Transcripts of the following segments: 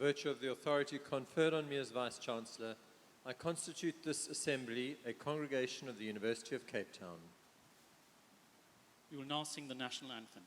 virtue of the authority conferred on me as Vice-Chancellor, I constitute this Assembly a congregation of the University of Cape Town. We will now sing the national anthem.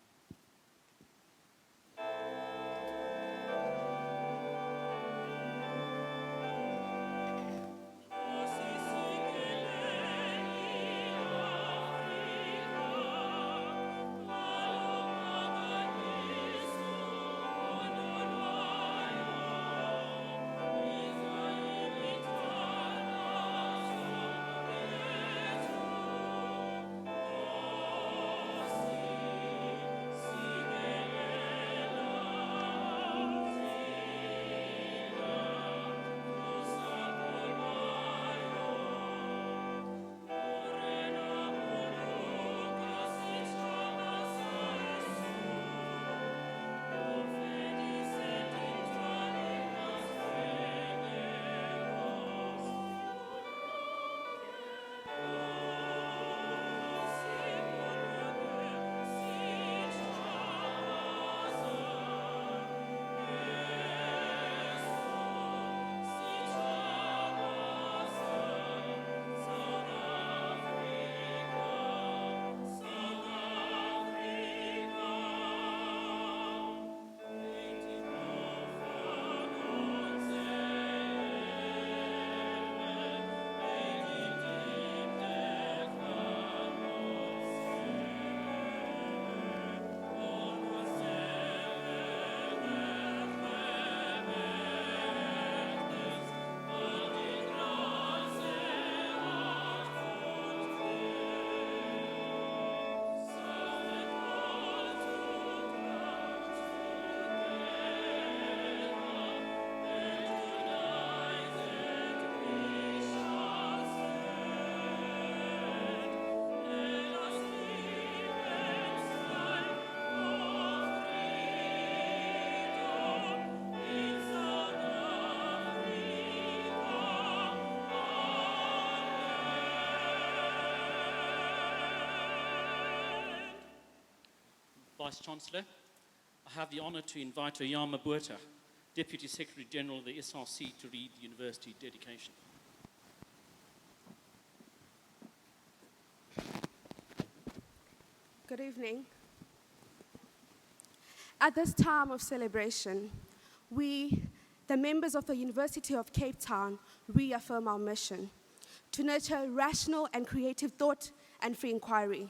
Vice-Chancellor, I have the honour to invite Oyama Buerta, Deputy Secretary General of the SRC, to read the university dedication. Good evening. At this time of celebration, we, the members of the University of Cape Town, reaffirm our mission to nurture rational and creative thought and free inquiry,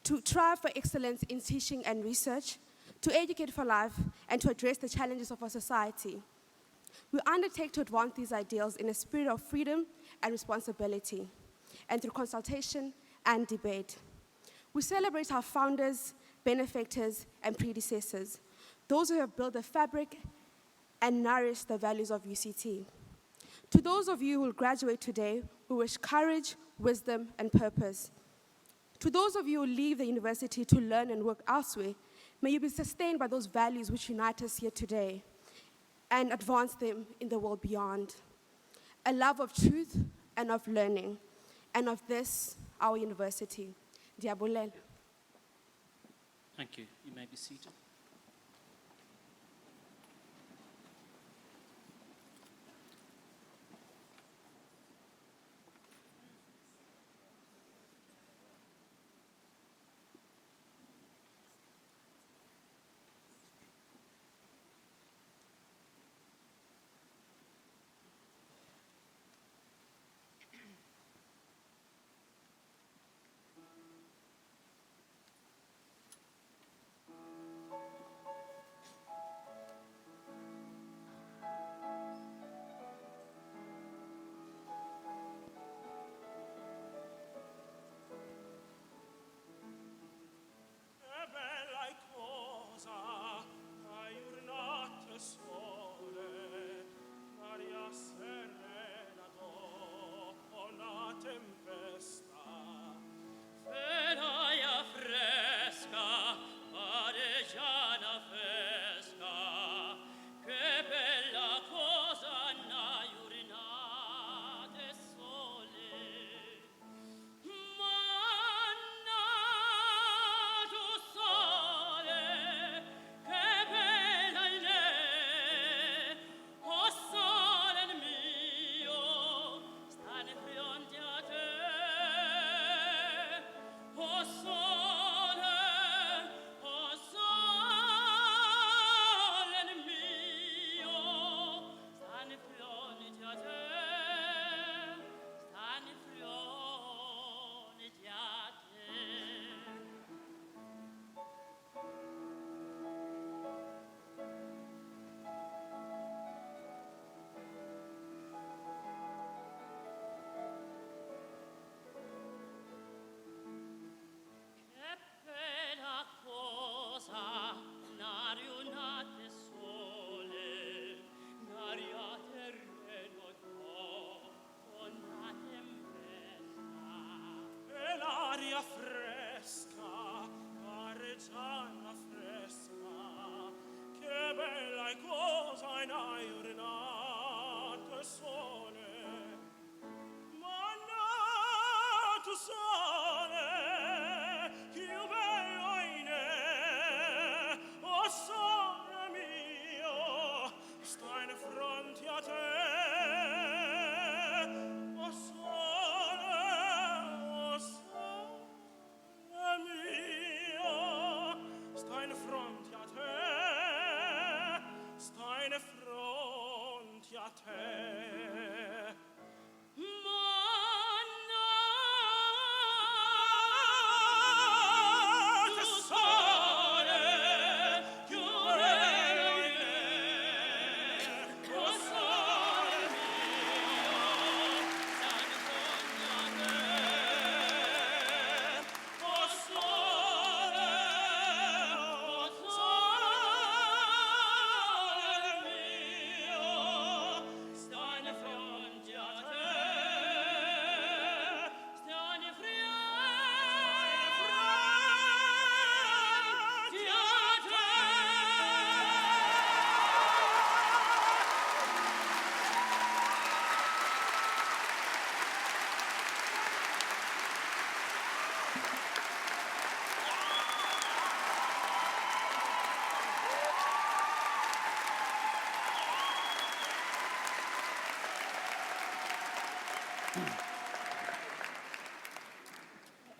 to strive for excellence in teaching and research, to educate for life, and to address the challenges of our society. We undertake to advance these ideals in a spirit of freedom and responsibility, and through consultation and debate. We celebrate our founders, benefactors, and predecessors, those who have built the fabric and nourished the values of UCT. To those of you who will graduate today, we wish courage, wisdom, and purpose. To those of you who leave the university to learn and work elsewhere, may you be sustained by those values which unite us here today and advance them in the world beyond. A love of truth and of learning, and of this, our university. Diabulela. Thank you. You may be seated.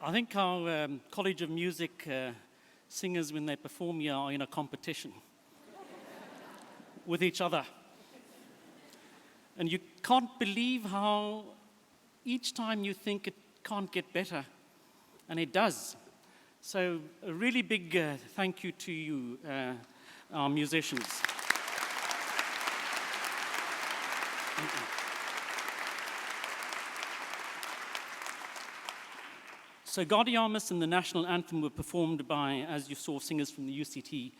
I think our College of Music singers, when they perform here, are in a competition with each other. And you can't believe how each time you think it can't get better, and it does. So a really big thank you to you, our musicians. Thank you. So Gaudiamus and the national anthem were performed by, as you saw, singers from the UCT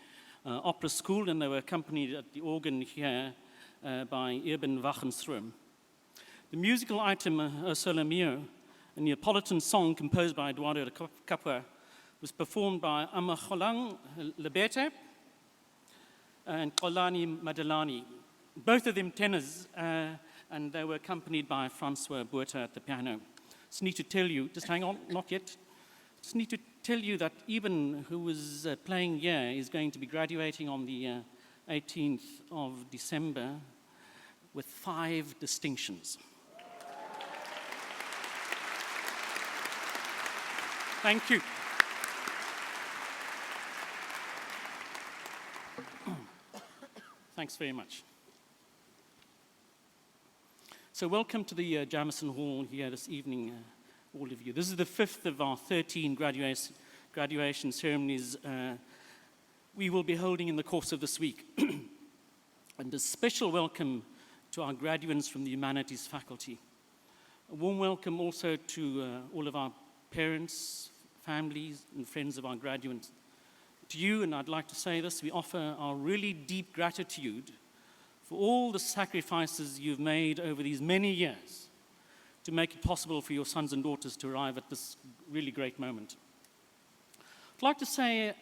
Opera School, and they were accompanied at the organ here by Eben Wachenstroom. The musical item, O Sole Mio, a Neapolitan song composed by Eduardo de Capua, was performed by Amacholang Lebete and Kolani Madalani, both of them tenors, and they were accompanied by Francois Buerta at the piano. Just need to tell you, just hang on, not yet. Just need to tell you that Eben, who was playing here, is going to be graduating on the 18th of December with 5 distinctions. Thank you. Thanks very much. So welcome to the Jamison Hall here this evening, all of you. This is the 5th of our 13 graduation ceremonies we will be holding in the course of this week. And a special welcome to our graduates from the Humanities faculty. A warm welcome also to all of our parents, families, and friends of our graduates. To you, and I'd like to say this, we offer our really deep gratitude for all the sacrifices you've made over these many years to make it possible for your sons and daughters to arrive at this really great moment. I'd like to say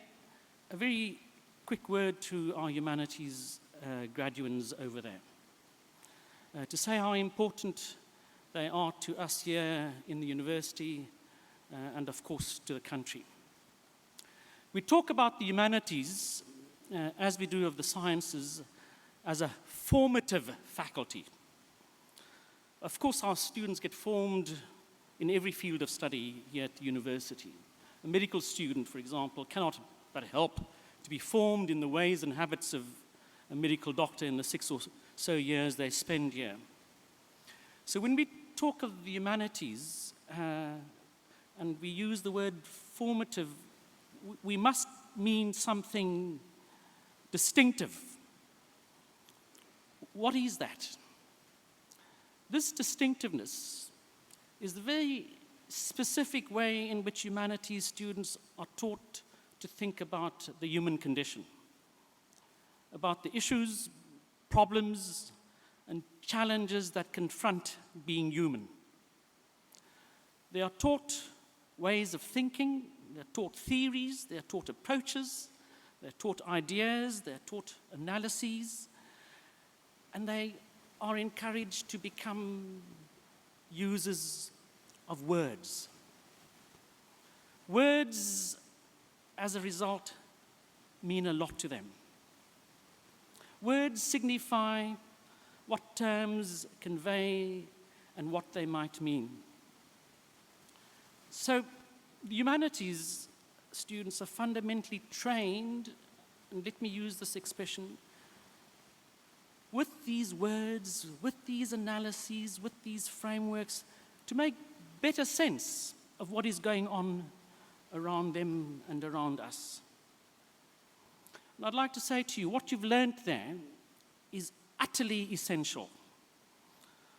a very quick word to our humanities graduates over there, to say how important they are to us here in the university and, of course, to the country. We talk about the humanities, as we do of the sciences, as a formative faculty. Of course, our students get formed in every field of study here at the university. A medical student, for example, cannot but help to be formed in the ways and habits of a medical doctor in the 6 or so years they spend here. So when we talk of the humanities, and we use the word formative, we must mean something distinctive. What is that? This distinctiveness is the very specific way in which humanities students are taught to think about the human condition, about the issues, problems, and challenges that confront being human. They are taught ways of thinking, they're taught theories, they're taught approaches, they're taught ideas, they're taught analyses, and they are encouraged to become users of words. Words, as a result, mean a lot to them. Words signify what terms convey and what they might mean. So, the humanities students are fundamentally trained, and let me use this expression, with these words, with these analyses, with these frameworks, to make better sense of what is going on around them and around us. And I'd like to say to you, what you've learned there is utterly essential.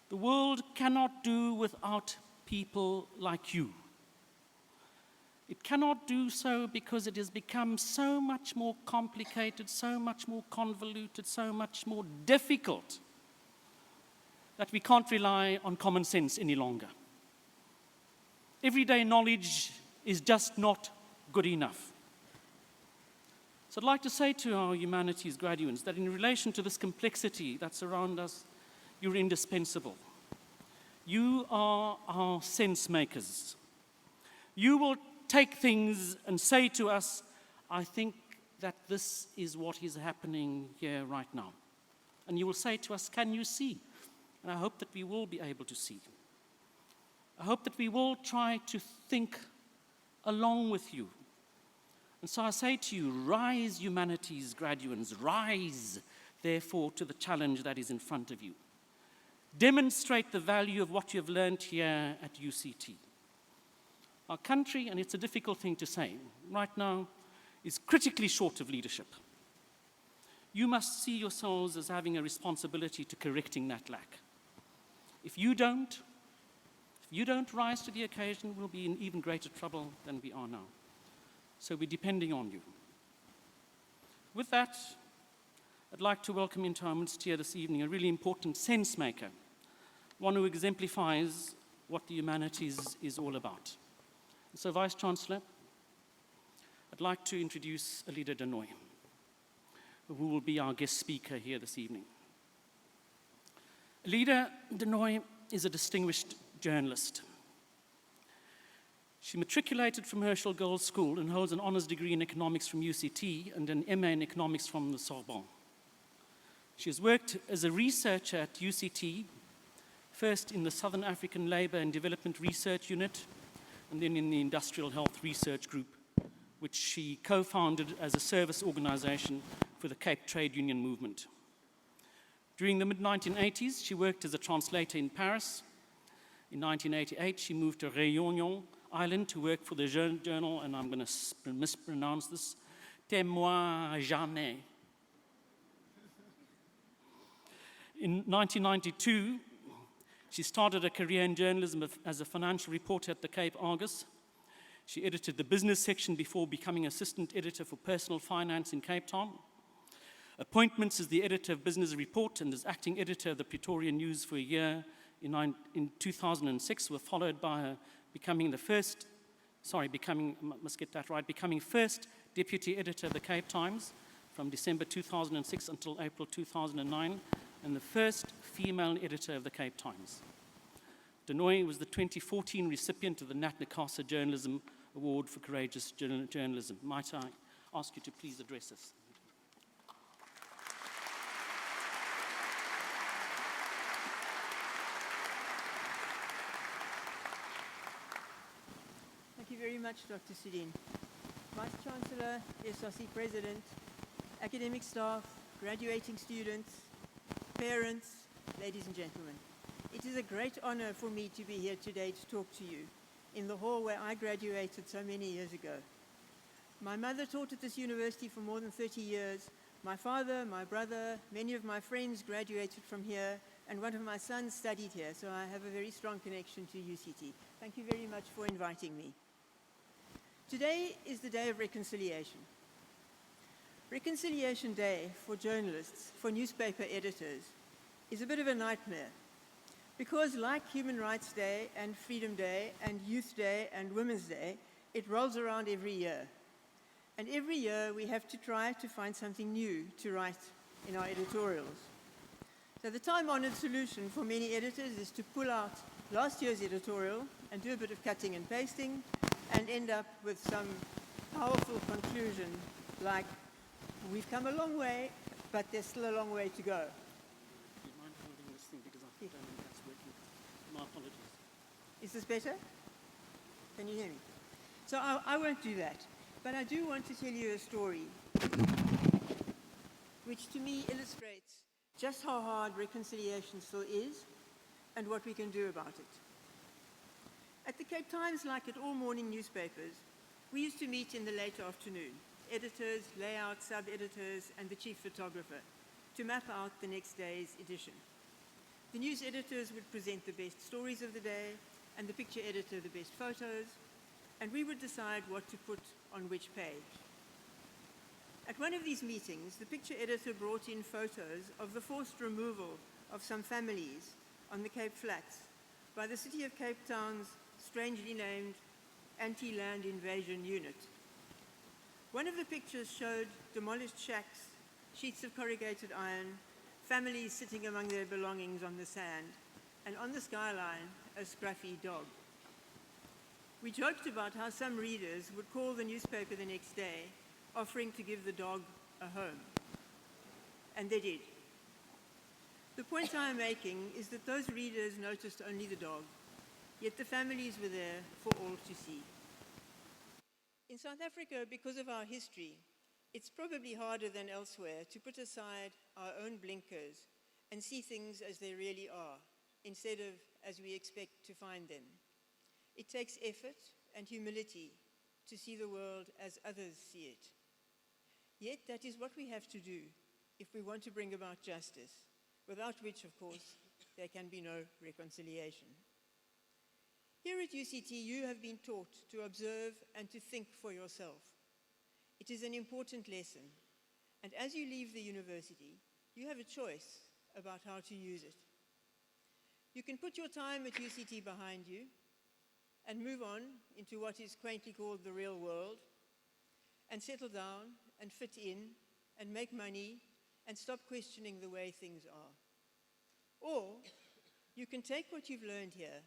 The world cannot do without people like you. It cannot do so because it has become so much more complicated, so much more convoluted, so much more difficult that we can't rely on common sense any longer. Everyday knowledge is just not good enough. So I'd like to say to our humanities graduates that in relation to this complexity that's around us, you're indispensable. You are our sense makers. You will take things and say to us, I think that this is what is happening here right now. And you will say to us, can you see? And I hope that we will be able to see. I hope that we will try to think along with you. And so I say to you, rise, humanities graduates, rise, therefore, to the challenge that is in front of you. Demonstrate the value of what you have learned here at UCT. Our country, and it's a difficult thing to say, right now is critically short of leadership. You must see yourselves as having a responsibility to correcting that lack. If you don't rise to the occasion, we'll be in even greater trouble than we are now. So we're depending on you. With that, I'd like to welcome into our midst here this evening a really important sense maker, one who exemplifies what the humanities is all about. So, Vice-Chancellor, I'd like to introduce Alide Dasnois, who will be our guest speaker here this evening. Alide Dasnois is a distinguished journalist. She matriculated from Herschel Girls' School and holds an honors degree in economics from UCT and an MA in economics from the Sorbonne. She has worked as a researcher at UCT, first in the Southern African Labour and Development Research Unit, and then in the Industrial Health Research Group, which she co-founded as a service organization for the Cape Trade Union movement. During the mid-1980s, she worked as a translator in Paris. In 1988, she moved to Réunion Island to work for the journal, and I'm going to mispronounce this, Témoin Jamais. In 1992, she started a career in journalism as a financial reporter at the Cape Argus. She edited the business section before becoming assistant editor for personal finance in Cape Town. Appointments as the editor of Business Report and as acting editor of the Pretoria News for a year in 2006 were followed by her becoming first deputy editor of the Cape Times from December 2006 until April 2009, and the first female editor of the Cape Times. Dasnois was the 2014 recipient of the Nat Nakasa Journalism Award for Courageous Journalism. Might I ask you to please address us? Thank you very much, Dr. Sudin. Vice-Chancellor, SRC President, academic staff, graduating students, parents, ladies and gentlemen. It is a great honor for me to be here today to talk to you in the hall where I graduated so many years ago. My mother taught at this university for more than 30 years. My father, my brother, many of my friends graduated from here, and one of my sons studied here, so I have a very strong connection to UCT. Thank you very much for inviting me. Today is the day of reconciliation. Reconciliation Day for journalists, for newspaper editors, is a bit of a nightmare. Because like Human Rights Day and Freedom Day and Youth Day and Women's Day, it rolls around every year. And every year we have to try to find something new to write in our editorials. So the time-honored solution for many editors is to pull out last year's editorial and do a bit of cutting and pasting and end up with some powerful conclusion like, we've come a long way, but there's still a long way to go. Do you mind holding this thing because I don't think that's working? My apologies. Is this better? Can you hear me? So I won't do that, but I do want to tell you a story which to me illustrates just how hard reconciliation still is and what we can do about it. At the Cape Times, like at all morning newspapers, we used to meet in the late afternoon, editors, layout, sub-editors, and the chief photographer, to map out the next day's edition. The news editors would present the best stories of the day, and the picture editor the best photos, and we would decide what to put on which page. At one of these meetings, the picture editor brought in photos of the forced removal of some families on the Cape Flats by the City of Cape Town's strangely named Anti-Land Invasion Unit. One of the pictures showed demolished shacks, sheets of corrugated iron, families sitting among their belongings on the sand, and on the skyline, a scruffy dog. We joked about how some readers would call the newspaper the next day, offering to give the dog a home. And they did. The point I am making is that those readers noticed only the dog, yet the families were there for all to see. In South Africa, because of our history, it's probably harder than elsewhere to put aside our own blinkers and see things as they really are, instead of as we expect to find them. It takes effort and humility to see the world as others see it. Yet that is what we have to do if we want to bring about justice, without which, of course, there can be no reconciliation. Here at UCT, you have been taught to observe and to think for yourself. It is an important lesson, and as you leave the university, you have a choice about how to use it. You can put your time at UCT behind you and move on into what is quaintly called the real world, and settle down and fit in and make money and stop questioning the way things are. Or you can take what you've learned here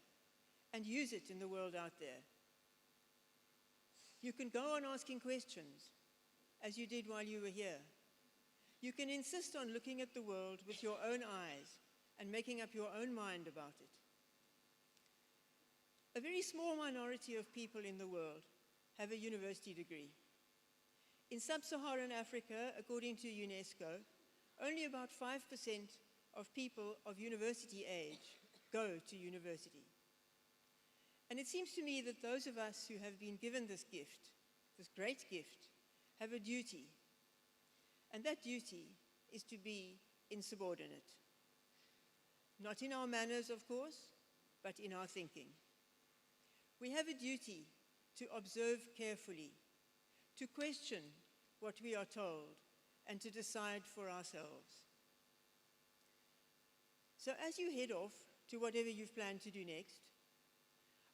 and use it in the world out there. You can go on asking questions, as you did while you were here. You can insist on looking at the world with your own eyes and making up your own mind about it. A very small minority of people in the world have a university degree. In sub-Saharan Africa, according to UNESCO, only about 5% of people of university age go to university. And it seems to me that those of us who have been given this gift, this great gift, have a duty. And that duty is to be insubordinate. Not in our manners, of course, but in our thinking. We have a duty to observe carefully, to question what we are told, and to decide for ourselves. So as you head off to whatever you've planned to do next,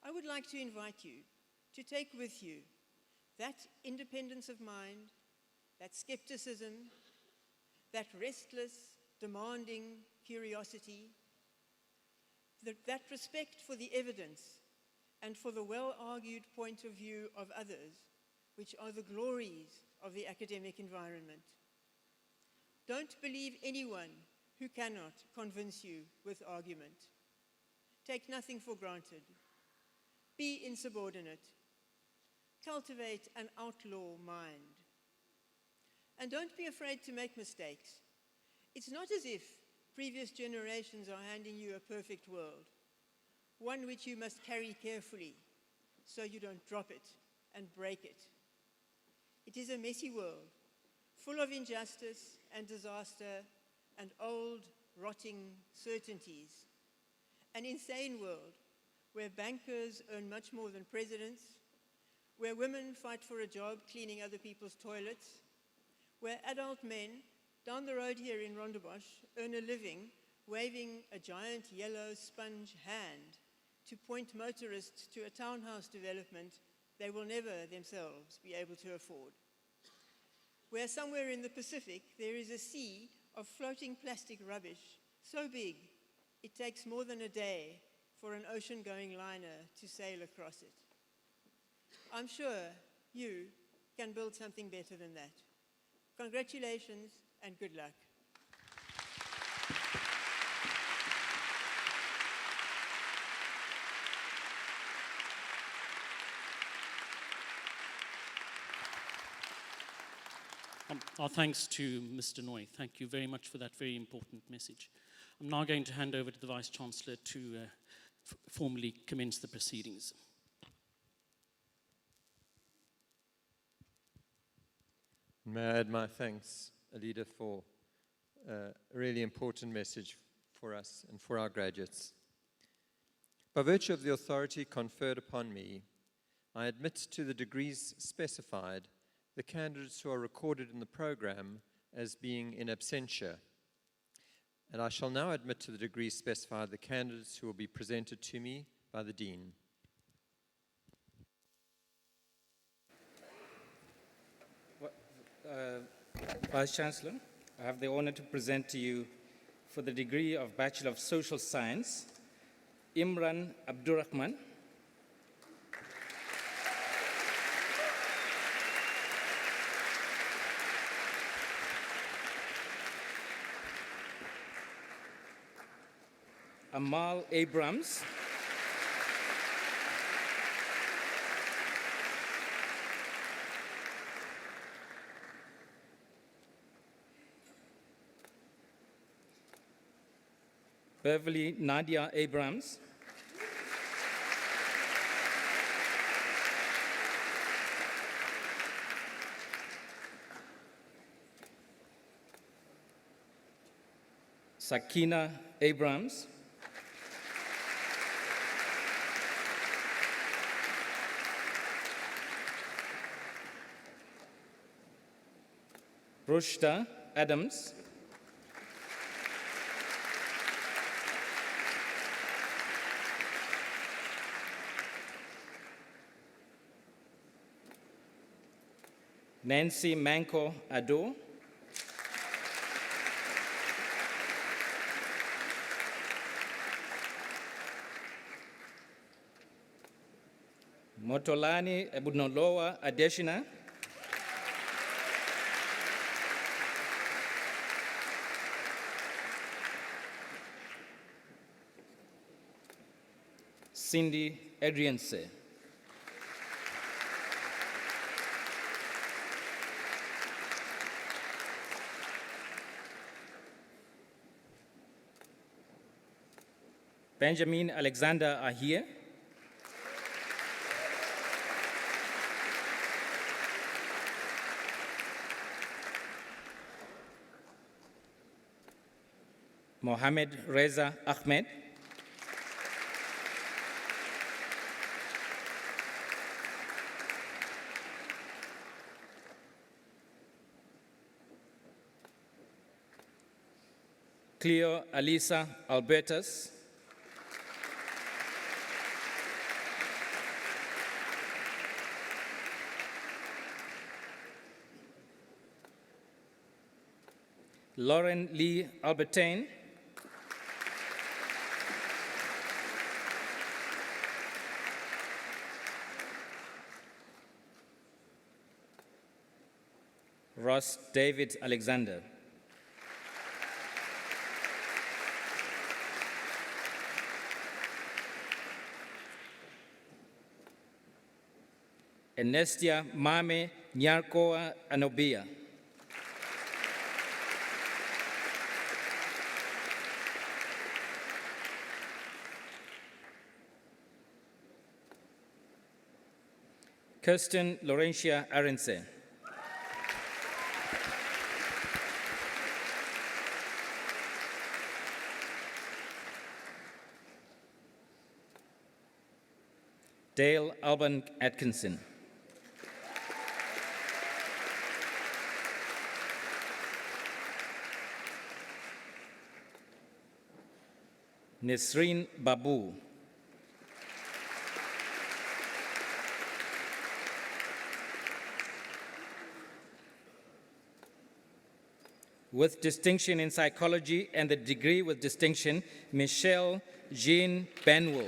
I would like to invite you to take with you that independence of mind, that skepticism, that restless, demanding curiosity, that respect for the evidence and for the well-argued point of view of others, which are the glories of the academic environment. Don't believe anyone who cannot convince you with argument. Take nothing for granted. Be insubordinate. Cultivate an outlaw mind. And don't be afraid to make mistakes. It's not as if previous generations are handing you a perfect world, one which you must carry carefully so you don't drop it and break it. It is a messy world, full of injustice and disaster and old, rotting certainties. An insane world where bankers earn much more than presidents, where women fight for a job cleaning other people's toilets, where adult men down the road here in Rondebosch earn a living waving a giant yellow sponge hand to point motorists to a townhouse development they will never themselves be able to afford. Where somewhere in the Pacific there is a sea of floating plastic rubbish so big it takes more than a day for an ocean-going liner to sail across it. I'm sure you can build something better than that. Congratulations and good luck. Our thanks to Mr. Noy. Thank you very much for that very important message. I'm now going to hand over to the Vice-Chancellor to formally commence the proceedings. May I add my thanks, Alide, for a really important message for us and for our graduates. By virtue of the authority conferred upon me, I admit to the degrees specified the candidates who are recorded in the program as being in absentia. And I shall now admit to the degrees specified the candidates who will be presented to me by the Dean. Vice-Chancellor, I have the honor to present to you for the degree of Bachelor of Social Science, Imran Abdurrahman, Amal Abrams, Beverly Nadia Abrams, Sakina Abrams, Rushda Adams, Nancy Manko Ado, Motolani Ebunolowa Adeshina, Cindy Adrianse, Benjamin Alexander Ahir, Mohammed Reza Ahmed, Cleo Alisa Albertus, Lauren Lee Albertine, Ross David Alexander, Ernestia Mame Nyarkoa Anobia, Kirsten Laurentia Arense, Dale Alban Atkinson, Nisreen Babu, with distinction in psychology and the degree with distinction, Michelle Jean Benwell.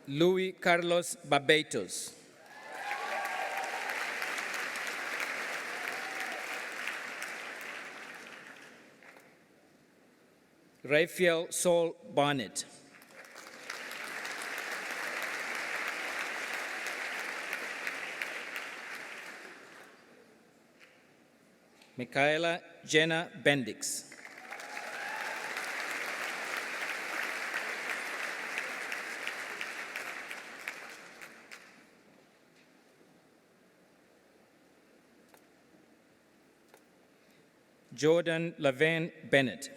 Louis Carlos Barbatos. Raphael Saul Barnett. Michaela Jenna Bendix. Jordan Laverne Bennett.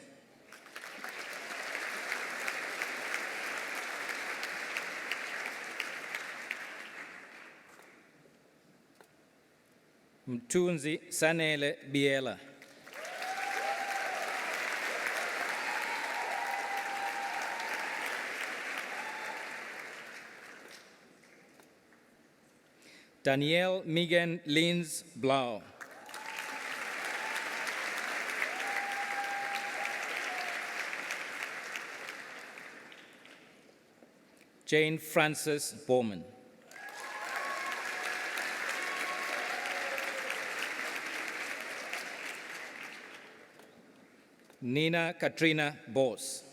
Mtunzi Sanele Biela. Danielle Megan Lins Blau. Jane Frances Bowman. Nina Katrina Bose.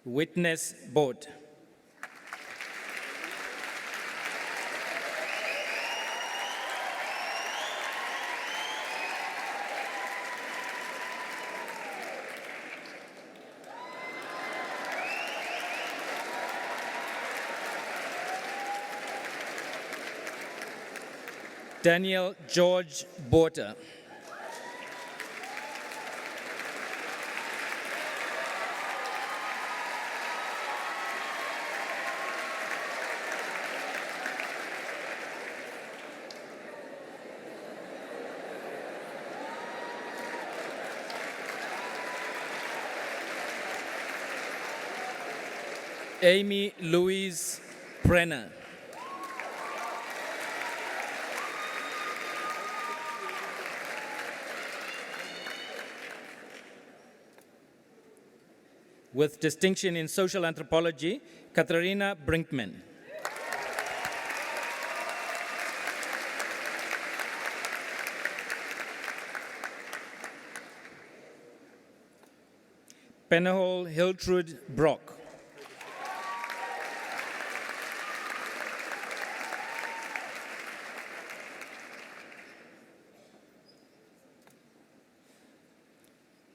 Witness Boat. Daniel George Bota. Amy Louise Brenner. With distinction in social anthropology, Katharina Brinkman. Penahol Hiltrud Brock.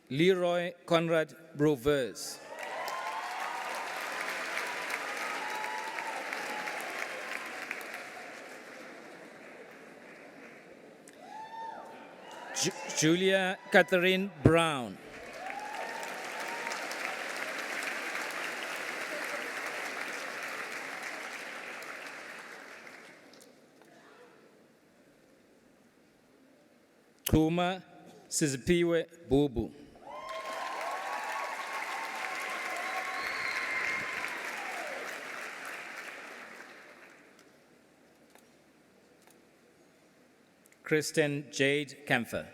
Leroy Conrad Brovers. Julia Catherine Brown. Kuma Sizipiwe Bubu. Kristen Jade Kempfer.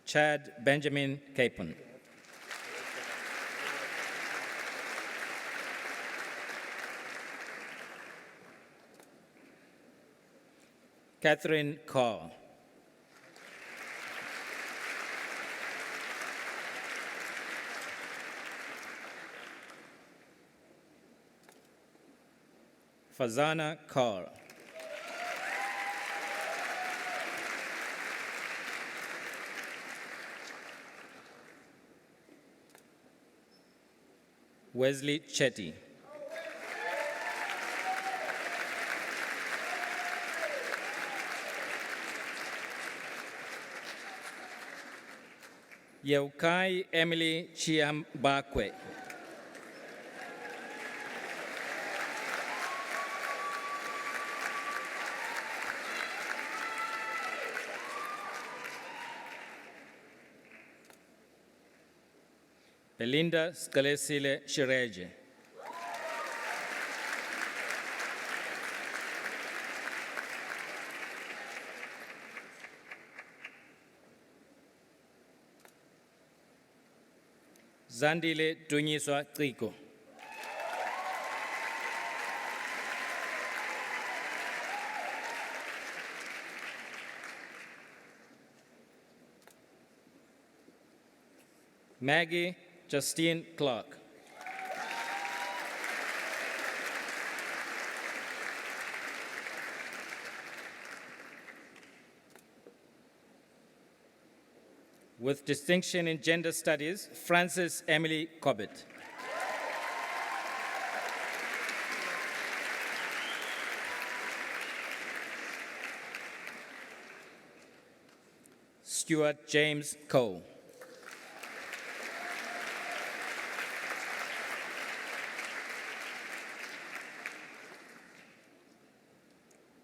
Chad Benjamin Capon. Catherine Carr. Fazana Carr. Wesley Chetty. Yeukai Emily Chiambakwe. Belinda Scalesile Shireje. Zandile Dunyiswa Triko. Maggie Justine Clark. With distinction in gender studies, Frances Emily Cobbett. Stuart James Cole.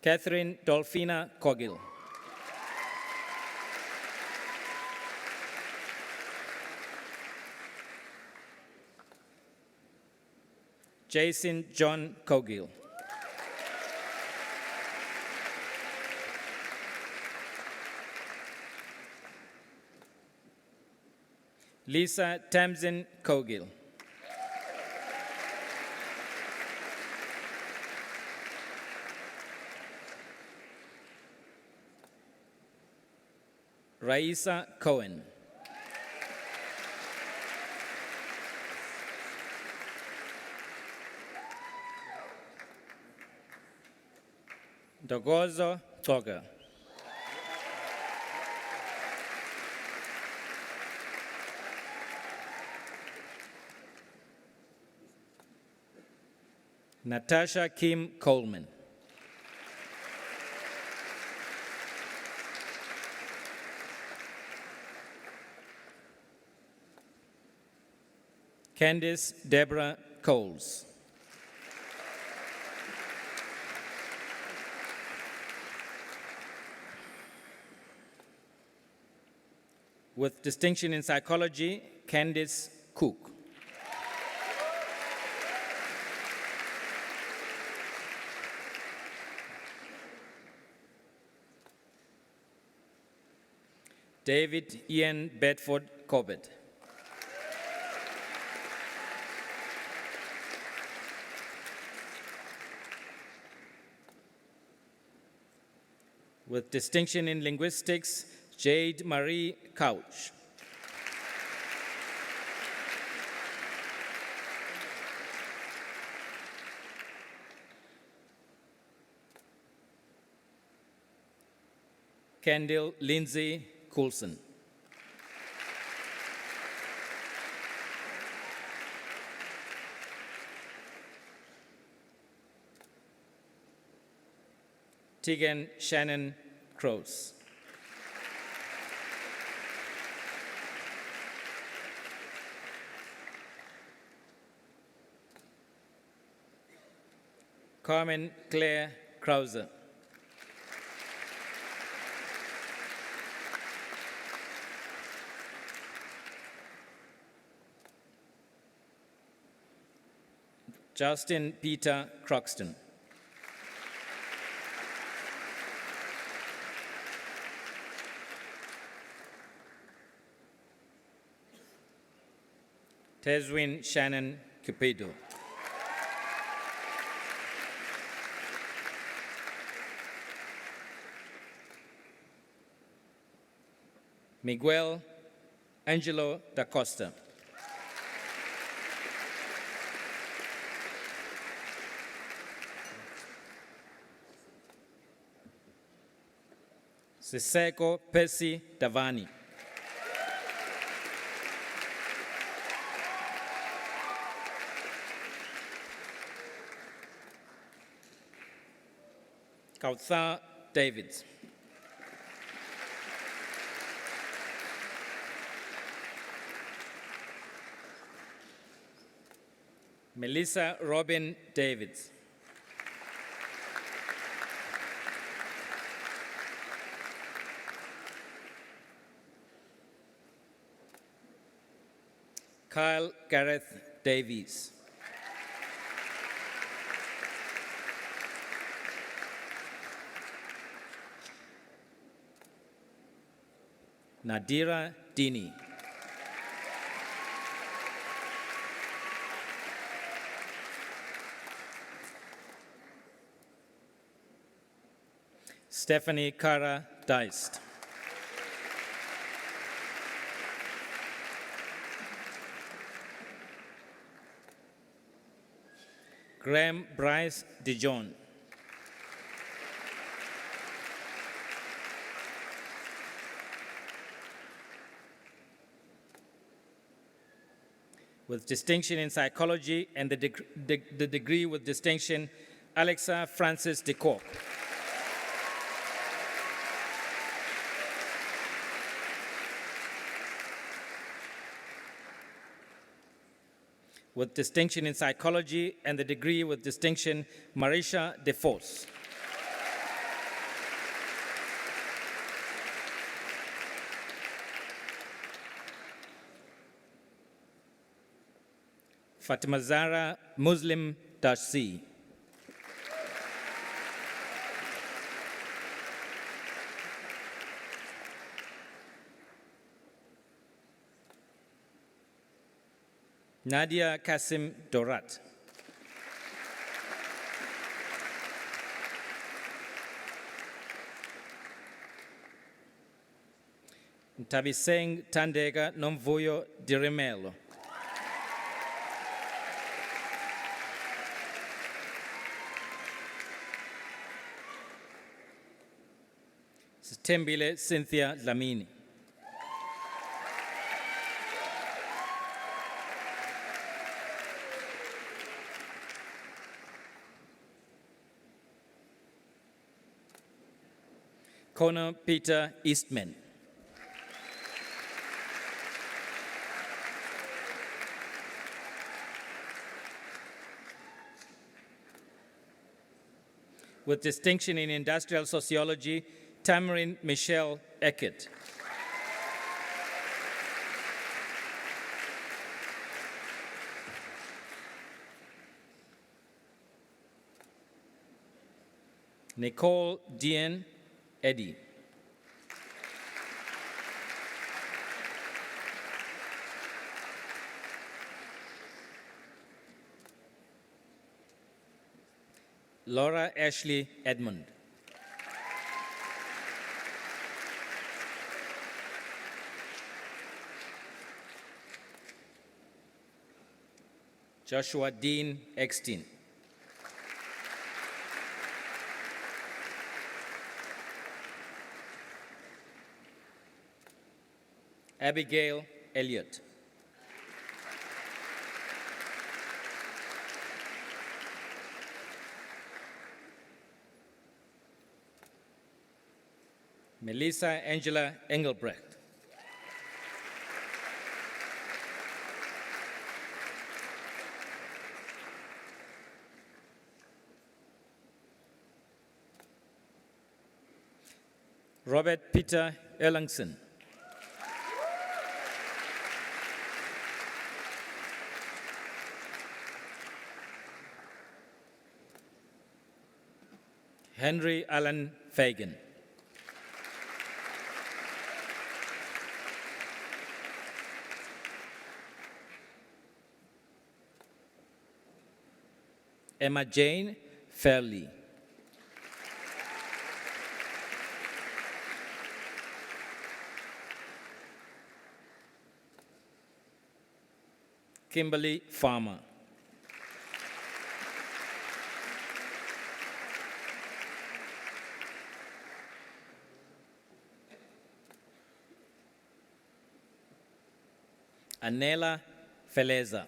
Catherine Dolphina Cogill. Jason John Cogill. Lisa Tamsin Cogill. Raisa Cohen. Dogozo Toga. Natasha Kim Coleman. Candice Deborah Coles. With distinction in psychology, Candice Cook. David Ian Bedford Corbett. With distinction in linguistics, Jade Marie Couch. Kendall Lindsay Coulson. Tegan Shannon Crows. Carmen Claire Krause. Justin Peter Croxton. Tezwin Shannon Cupido. Miguel Angelo da Costa. Siseko Percy Davani. Kauthar Davids. Melissa Robin Davids. Kyle Gareth Davies. Nadira Dini. Stephanie Kara Deist. Graham Bryce Dijon. With distinction in psychology and the degree with distinction, Alexa Francis de Kock. With distinction in psychology and the degree with distinction, Marisha DeFos. Fatima Zara Muslim Darsi. Nadia Kasim Dorat. Ntabiseng Tandega Nomvuyo Dirimelo. Tembile Cynthia Dlamini. Connor Peter Eastman. With distinction in industrial sociology, Tamarin Michelle Eckert. Nicole Dean Eddy. Laura Ashley Edmund. Joshua Dean Eckstein. Abigail Elliott. Melissa Angela Engelbrecht. Robert Peter Erlangson. Henry Allen Fagan. Emma Jane Fairley. Kimberly Farmer. Anela Feleza.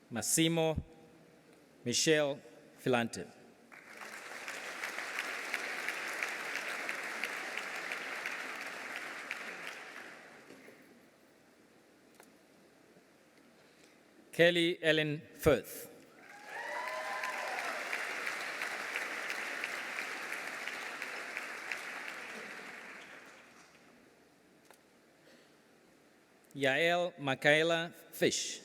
Massimo Michelle Filante. Kelly Ellen Firth. Yael Michaela Fish.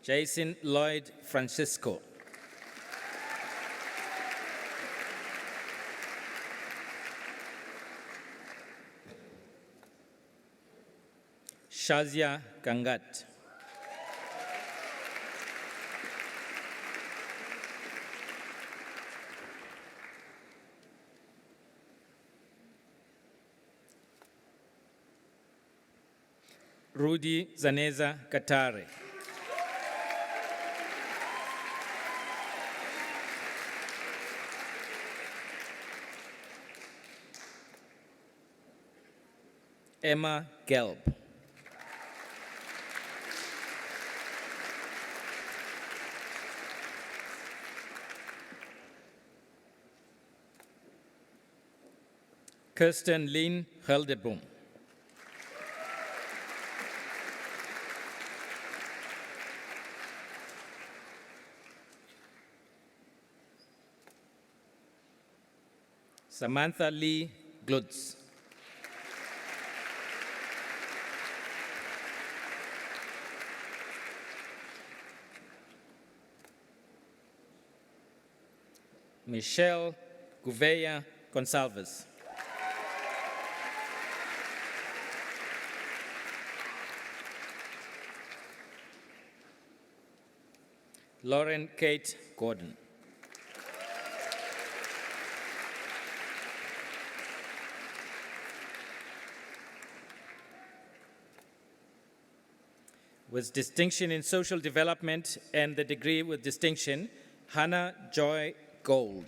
Jason Lloyd Francisco. Shazia Gangat. Rudy Zaneza Katare. Emma Gelb. Kirsten Lynn Heldeboom. Samantha Lee Glutz. Michelle Gouveia Gonçalves. Lauren Kate Gordon. With distinction in social development and the degree with distinction, Hannah Joy Gold.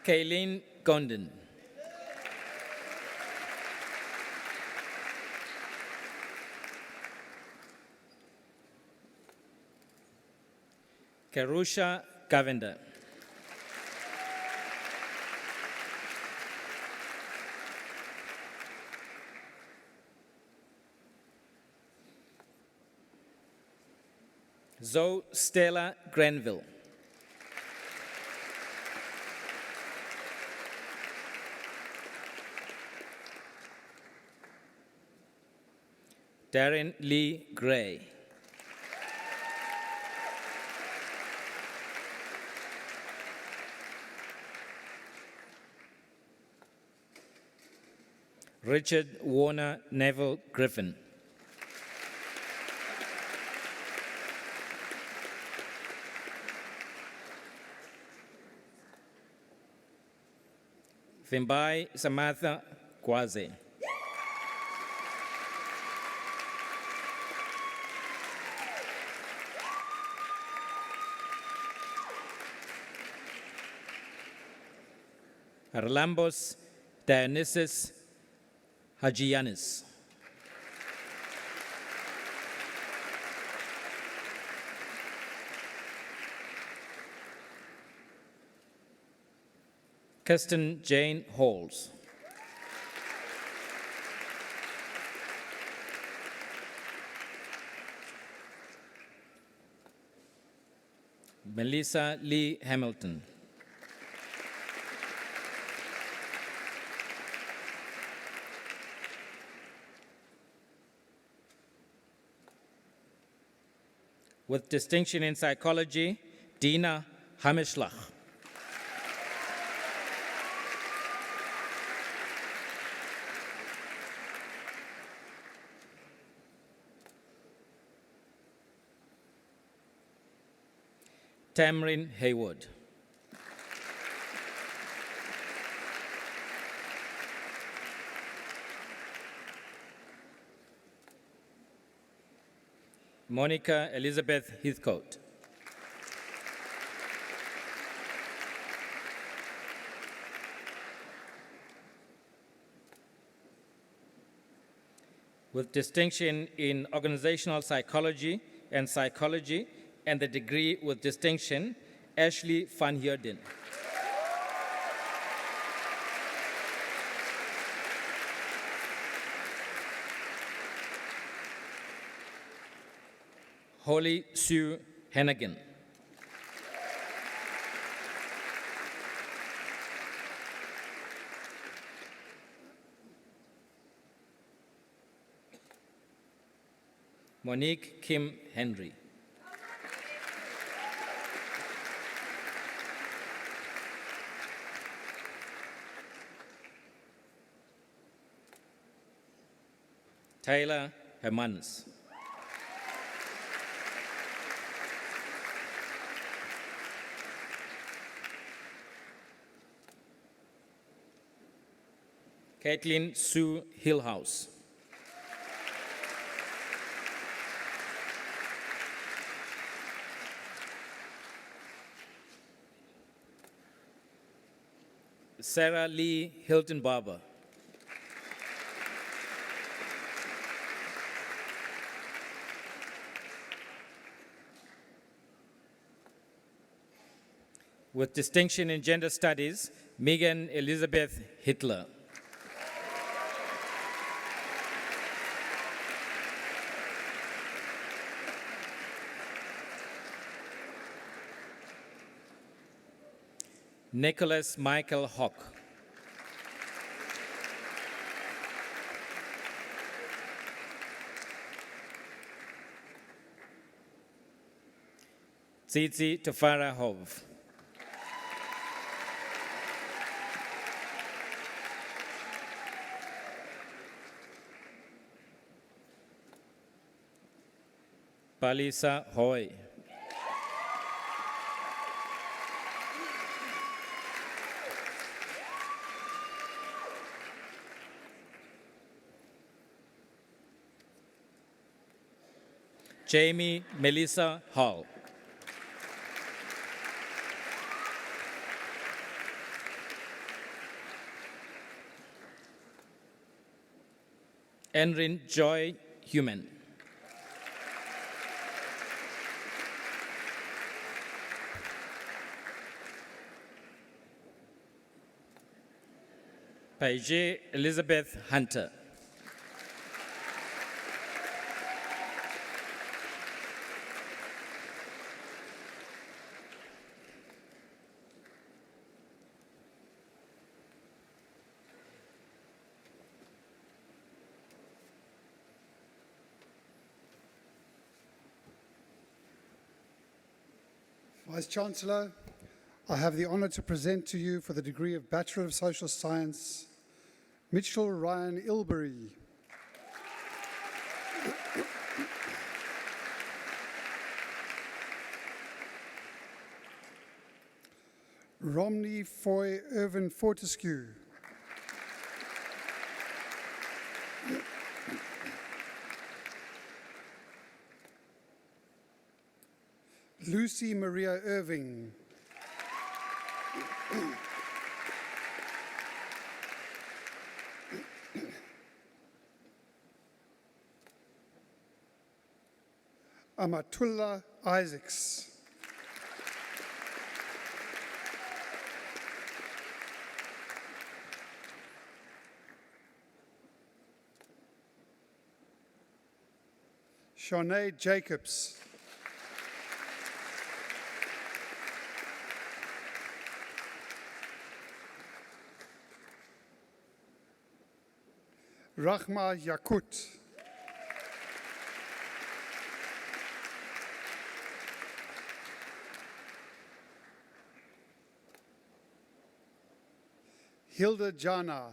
Kayleen Gondon. Karusha Cavender. Zoe Stella Grenville. Darren Lee Gray. Richard Warner Neville Griffin. Thimbai Samantha Kwaze. Arlambos Dionysus Hagianis. Kirsten Jane Halls. Melissa Lee Hamilton. With distinction in psychology, Dina Hamishlach. Tamrin Haywood. Monica Elizabeth Heathcote. With distinction in organizational psychology and the degree with distinction, Ashley van Heerden. Holly Sue Hennigan. Monique Kim Henry. Taylor Hermans. Caitlin Sue Hillhouse. Sarah Lee Hilton Barber. With distinction in gender studies, Megan Elizabeth Hitler. Nicholas Michael Hock. Tsitsi Tafara Hove. Palisa Hoy. Jamie Melissa Hall. Enrin Joy Human. Paige Elizabeth Hunter. Vice-Chancellor, I have the honor to present to you for the degree of Bachelor of Social Science, Mitchell Ryan Ilbery. Romney Foy Irvin Fortescue. Lucy Maria Irving. Amatullah Isaacs. Shanae Jacobs. Rahma Yakut. Hilda Jana.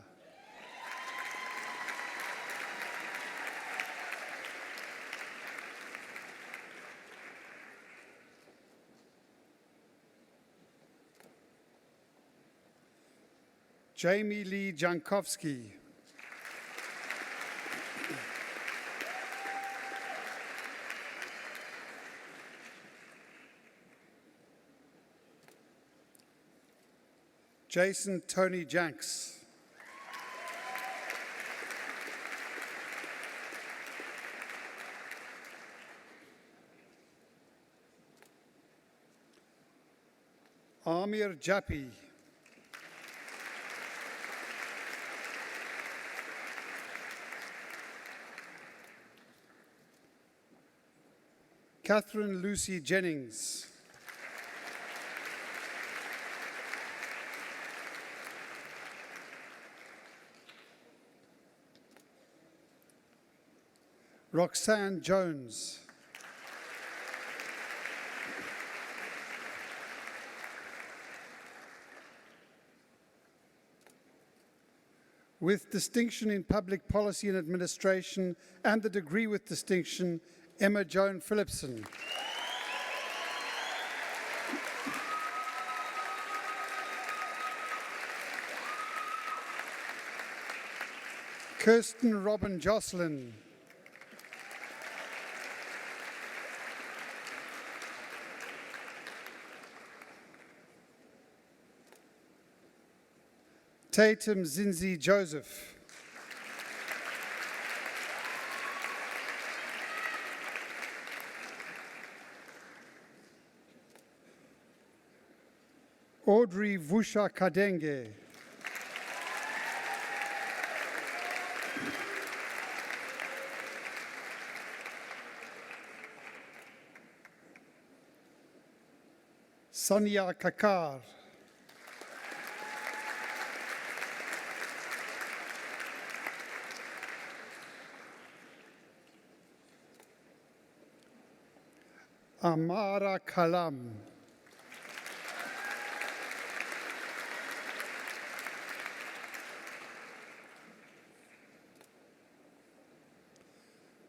Jamie Lee Jankowski. Jason Tony Janks. Amir Jappi. Catherine Lucy Jennings. Roxanne Jones. With distinction in public policy and administration and the degree with distinction, Emma Joan Phillipson. Kirsten Robin Jocelyn. Tatum Zinzi Joseph. Audrey Vusha Kadenge. Sonia Kakar. Amara Kalam.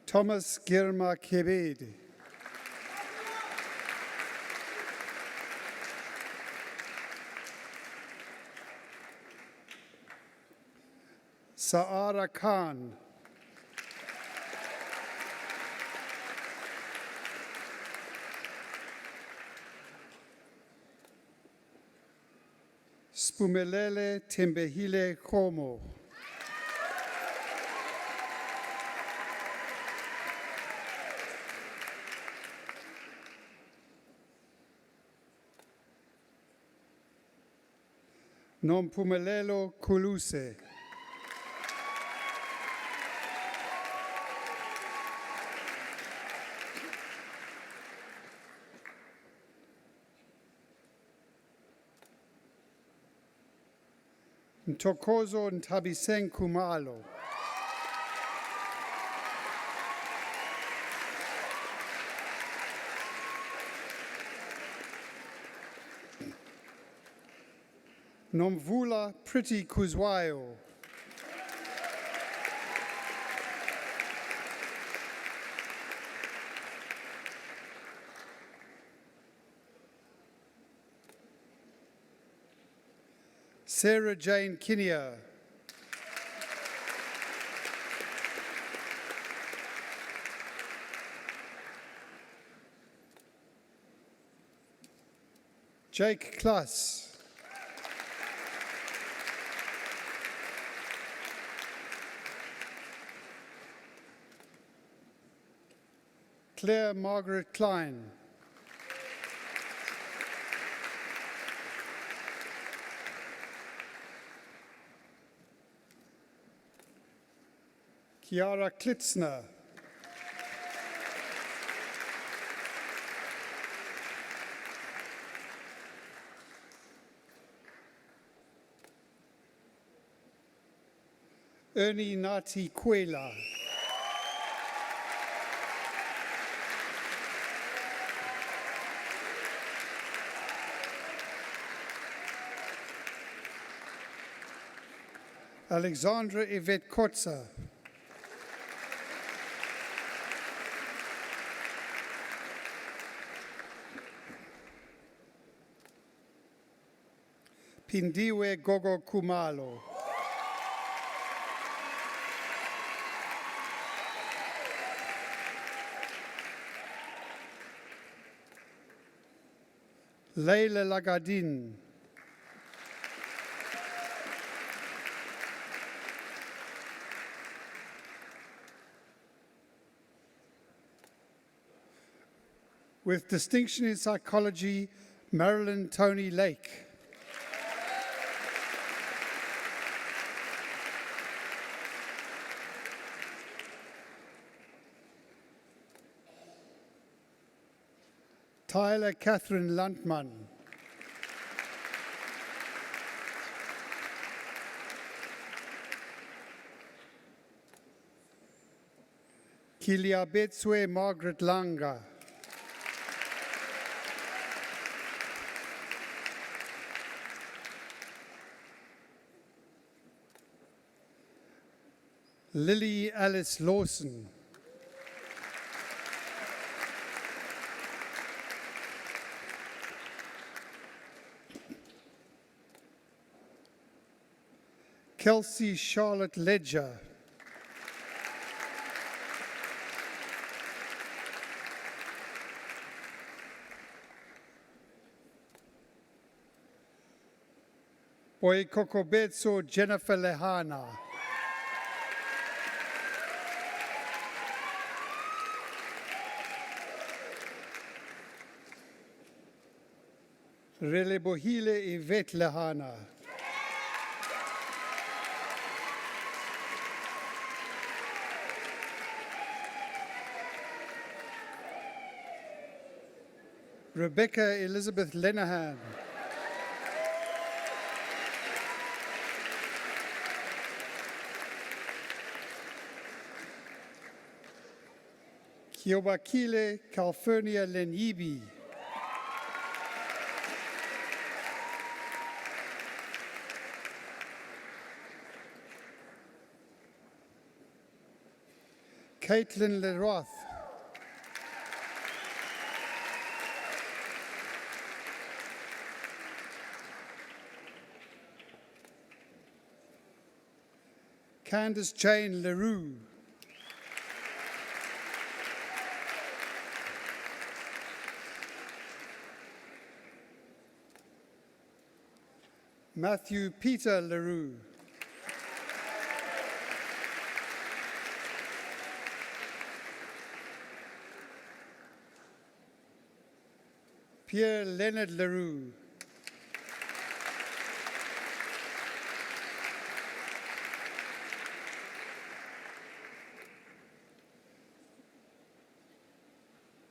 Thomas Girma Kebede. Saara Khan. Spumelele Tembehile Komo. Nompumelelo Kuluse. Ntokozo Ntabisen Kumalo. Nomvula Pretty Kuzwayo. Sarah Jane Kinnear. Jake Klass. Claire Margaret Klein. Kiara Klitzner. Ernie Nati Kwela. Alexandra Yvette Kotza. Pindiwe Gogo Kumalo. Leila Lagadin. With distinction in psychology, Marilyn Tony Lake. Tyler Catherine Luntman. Kiliabetswe Margaret Langa. Lily Alice Lawson. Kelsey Charlotte Ledger. Boikokobetso Jennifer Lehana. Relebohile Yvette Lehana. Rebecca Elizabeth Lenahan. Kiobakile Calpurnia Lenyibi. Caitlin Leroth. Candace Jane LaRue. Matthew Peter LaRue. Pierre Leonard LaRue.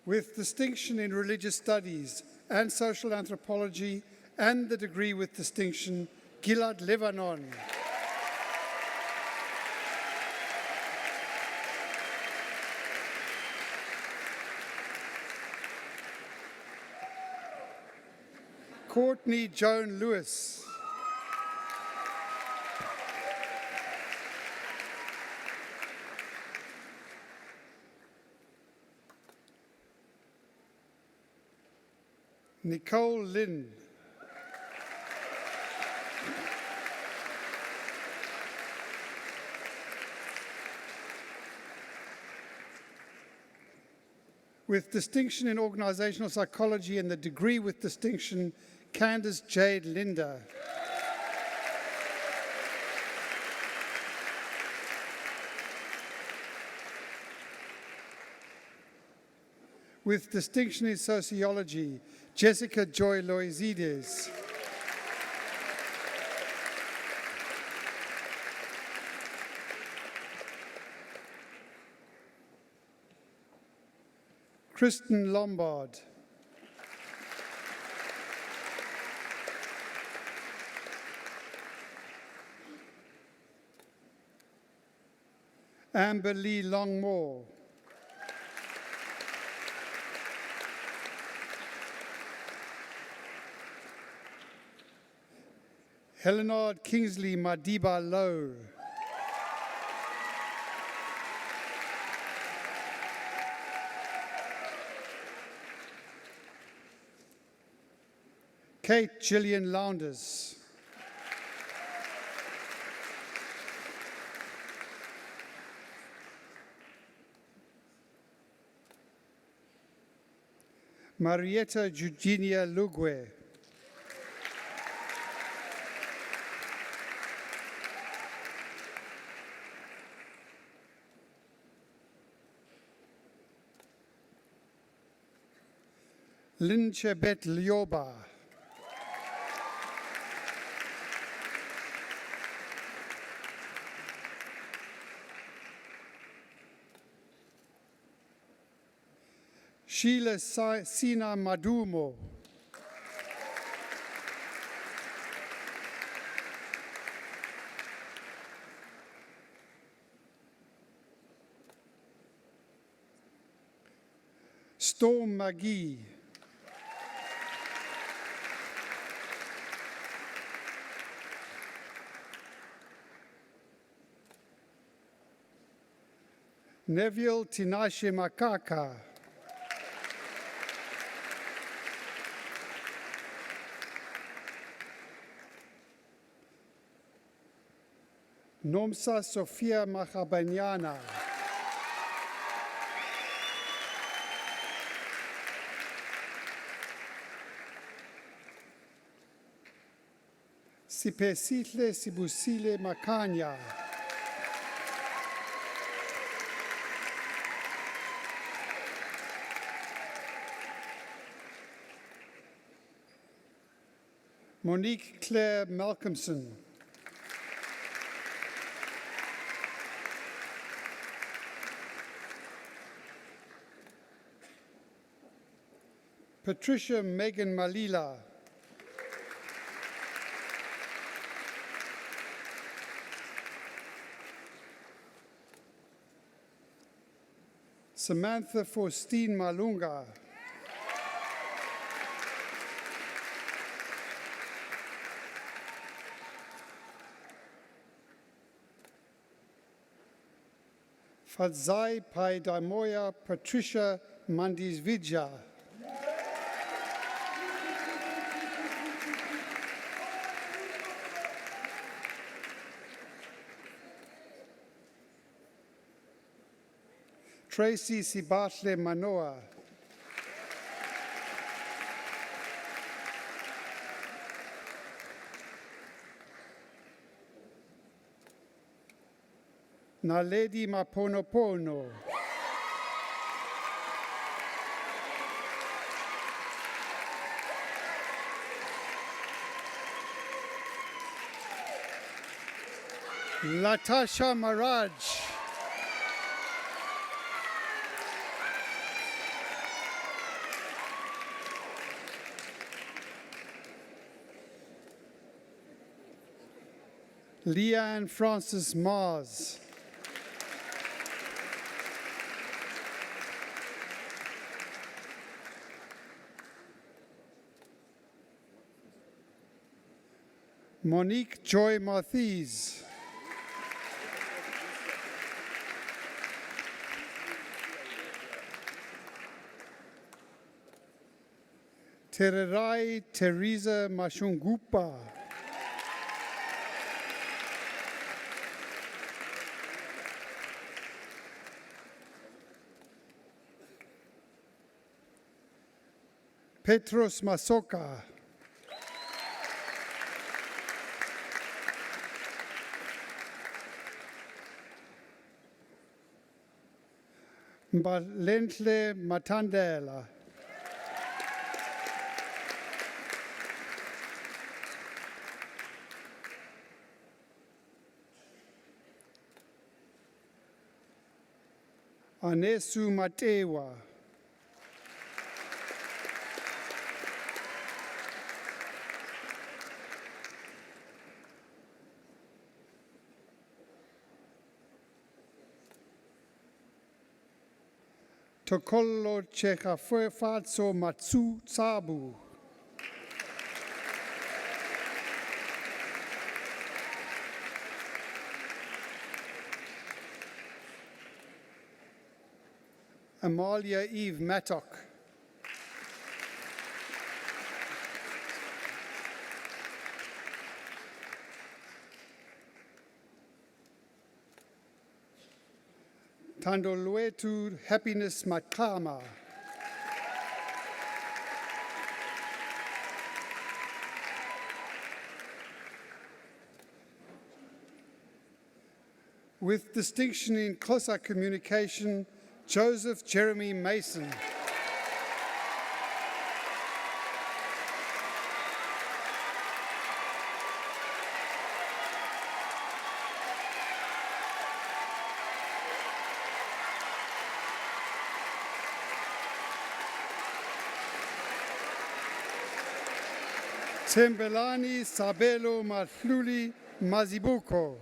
With distinction in religious studies and social anthropology, and the degree with distinction, Gilad Lebanon. Courtney Joan Lewis. Nicole Lynn. With distinction in organizational psychology and the degree with distinction, Candace Jade Linder. With distinction in sociology, Jessica Joy Loizides. Kristen Lombard. Amber Lee Longmore. Helenard Kingsley Madiba Lowe. Kate Gillian Lounders. Marietta Eugenia Lugwe. Lynn Chebet Lioba. Sheila Sina Madumo. Storm McGee. Neville Tinashe Makaka. Nomsa Sofia Machabanyana. Sipesihle Sibusile Makanya. Monique Claire Malcolmson. Patricia Megan Malila. Samantha Faustine Malunga. Fadzai Pai Daimoya Patricia Mandisvidja. Tracy Sibatle Manoa. Naledi Maponopono. Latasha Maraj. Leanne Francis Mars. Monique Joy Marthes. Tererai Teresa Mashungupa. Petros Masoka. Mbalentle Matandela. Anesu Matewa. Tokolo Chekafuefatso Matsu Tsabu. Amalia Eve Mattock. Tandoluetu Happiness Makama. With distinction in Xhosa communication, Joseph Jeremy Mason. Tembelani Sabelo Matluli Mazibuko.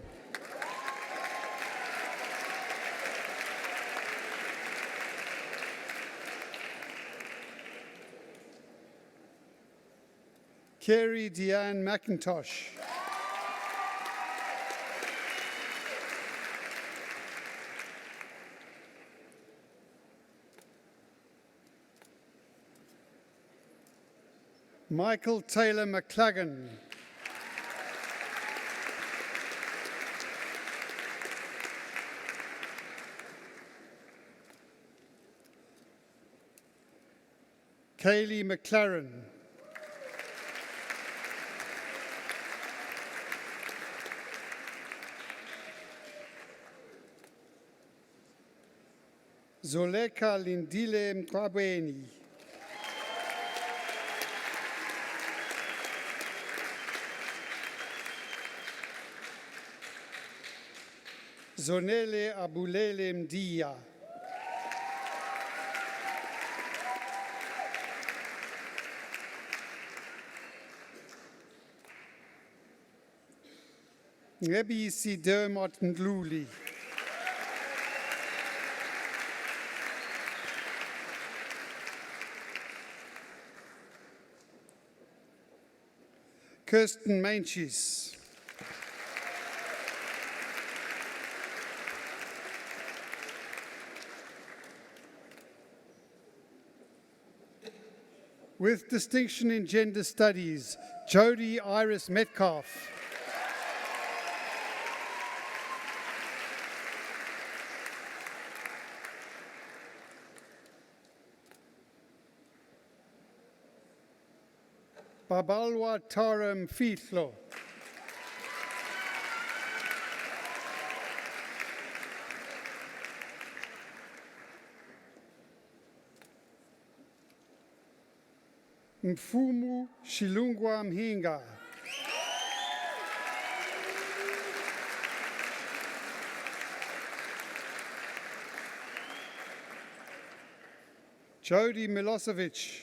Carrie Deanne McIntosh. Michael Taylor McLagan. Kaylee McLaren. Zoleka Lindile Mkwabweni. Zonele Abulele Mdia. Ngebisi Dermot Ndluli. Kirsten Manchis. With distinction in gender studies, Jody Iris Metcalf. Babalwa Tara Mfihlo. Mfumu Shilungwa Mhinga. Jody Milosevic.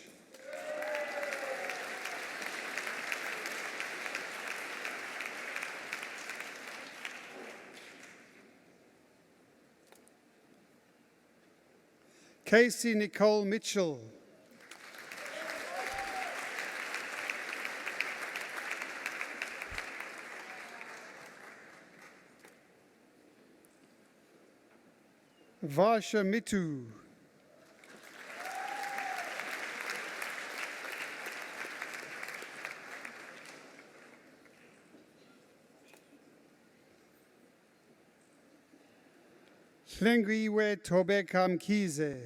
Casey Nicole Mitchell. Varsha Mitu. Hlengiwe Tobeka Mkize.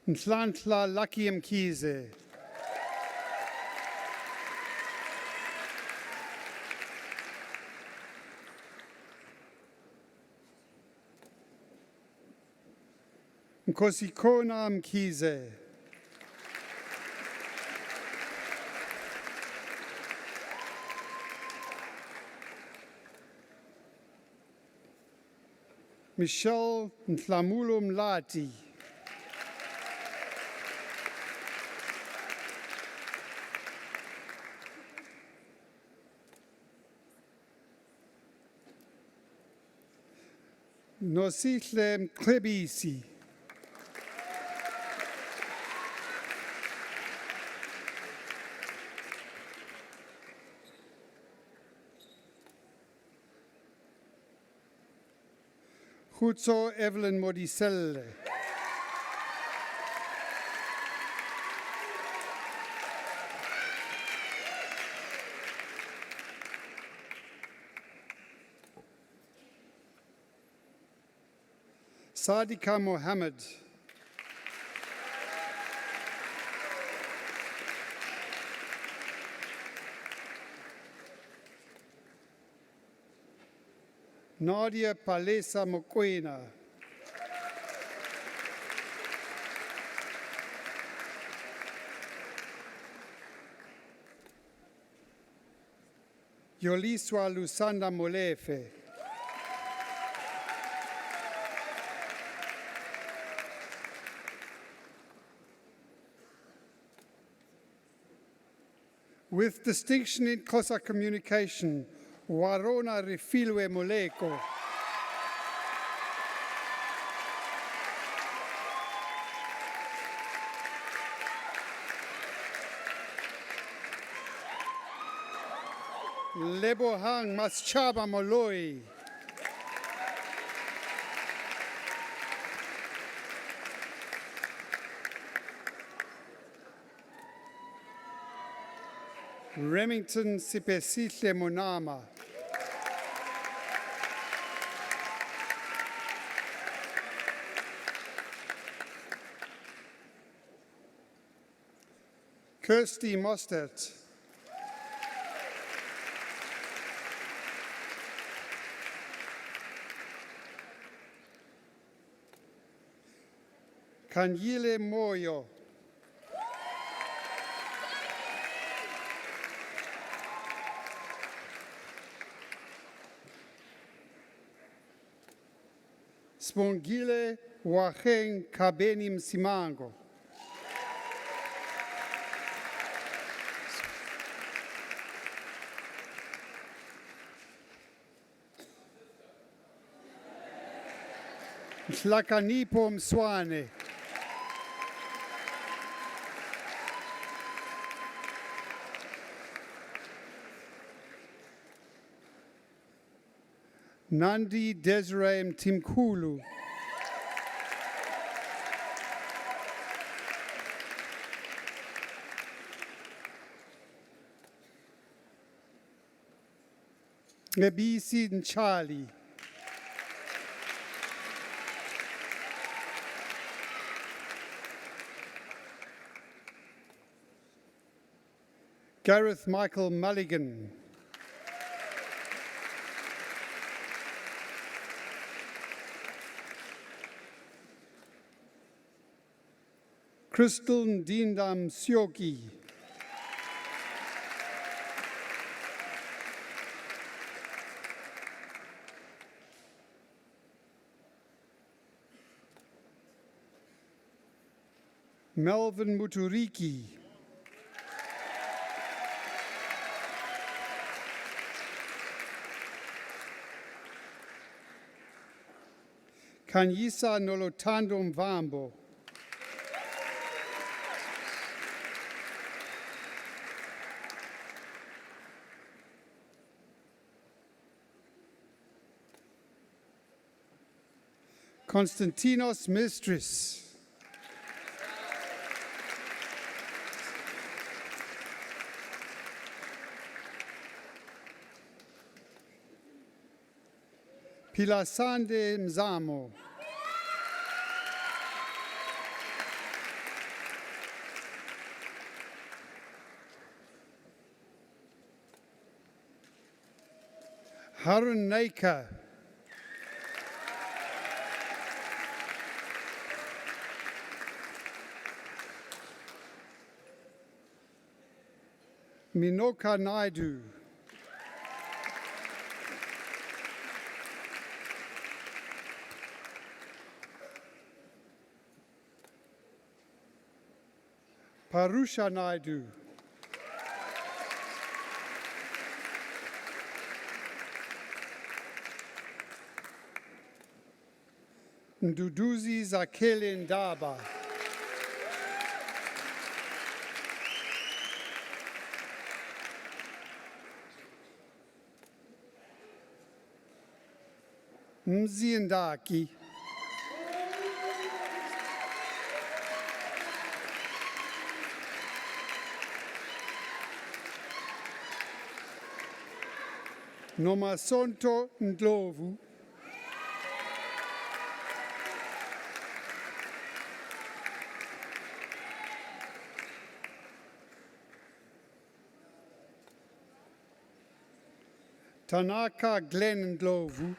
Nhlantla Lucky Mkize. Nkosikona Mkize. Michelle Nhlamulo Mlati. Nosihle Mkrebisi. Khutso Evelyn Modiselle. Sadika Mohammed. Nadia Palesa Mokwena. Yoliswa Lusanda Molefe. With distinction in Xhosa communication, Warona Refilwe Moleko. Lebohang Maschaba Moloi. Remington Sipesihle Monama. Kirsty Mostert. Kanyile Moyo. Spongile Wacheng Kabenim Simango. Hlakanipo Mswane. Nandi Desiree Mtimkulu. Ngebisi Nchali. Gareth Michael Mulligan. Crystal Ndindam Sioki. Melvin Muturiki. Kanyisa Nolotando Mvambo. Konstantinos Mistris. Pilasande Mzamo. Harun Naika. Minoka Naidu. Parusha Naidu. Nduduzi Zakele Ndaba. Mziendaki. Nomasonto Ndlovu. Tanaka Glenn Ndlovu.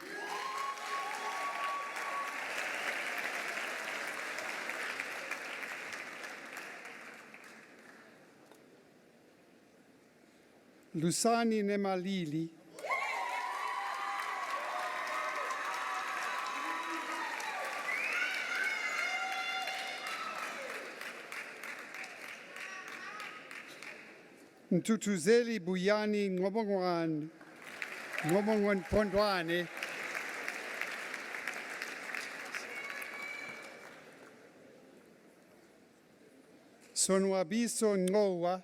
Lusani Nemalili. Ntutuzeli Buyani Ngobongwan Pondwane. Sonwabiso Ngowa.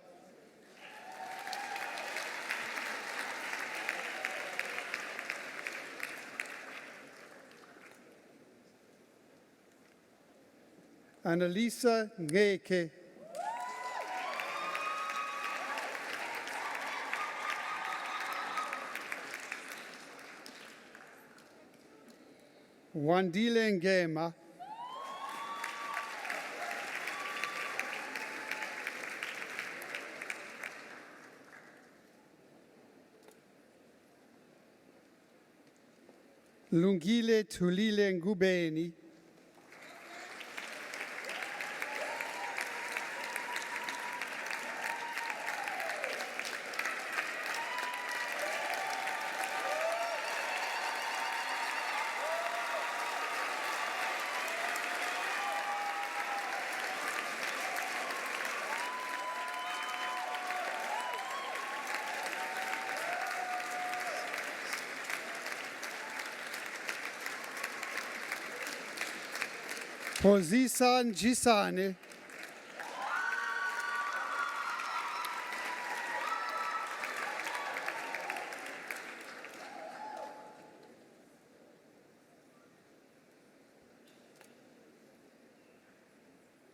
Annalisa Ngeke. Wandile Ngema, Lungile Tulile Ngubeni, Pozisa Njisane,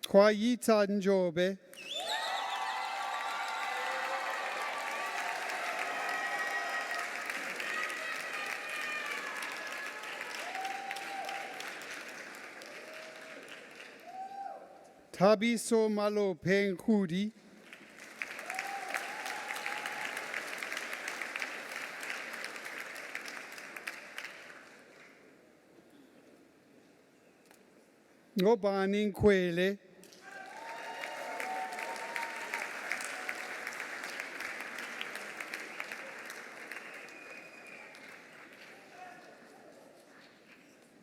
Kwayita Njobe, Tabiso Malo Penkhudi, Ngobani Nkwele,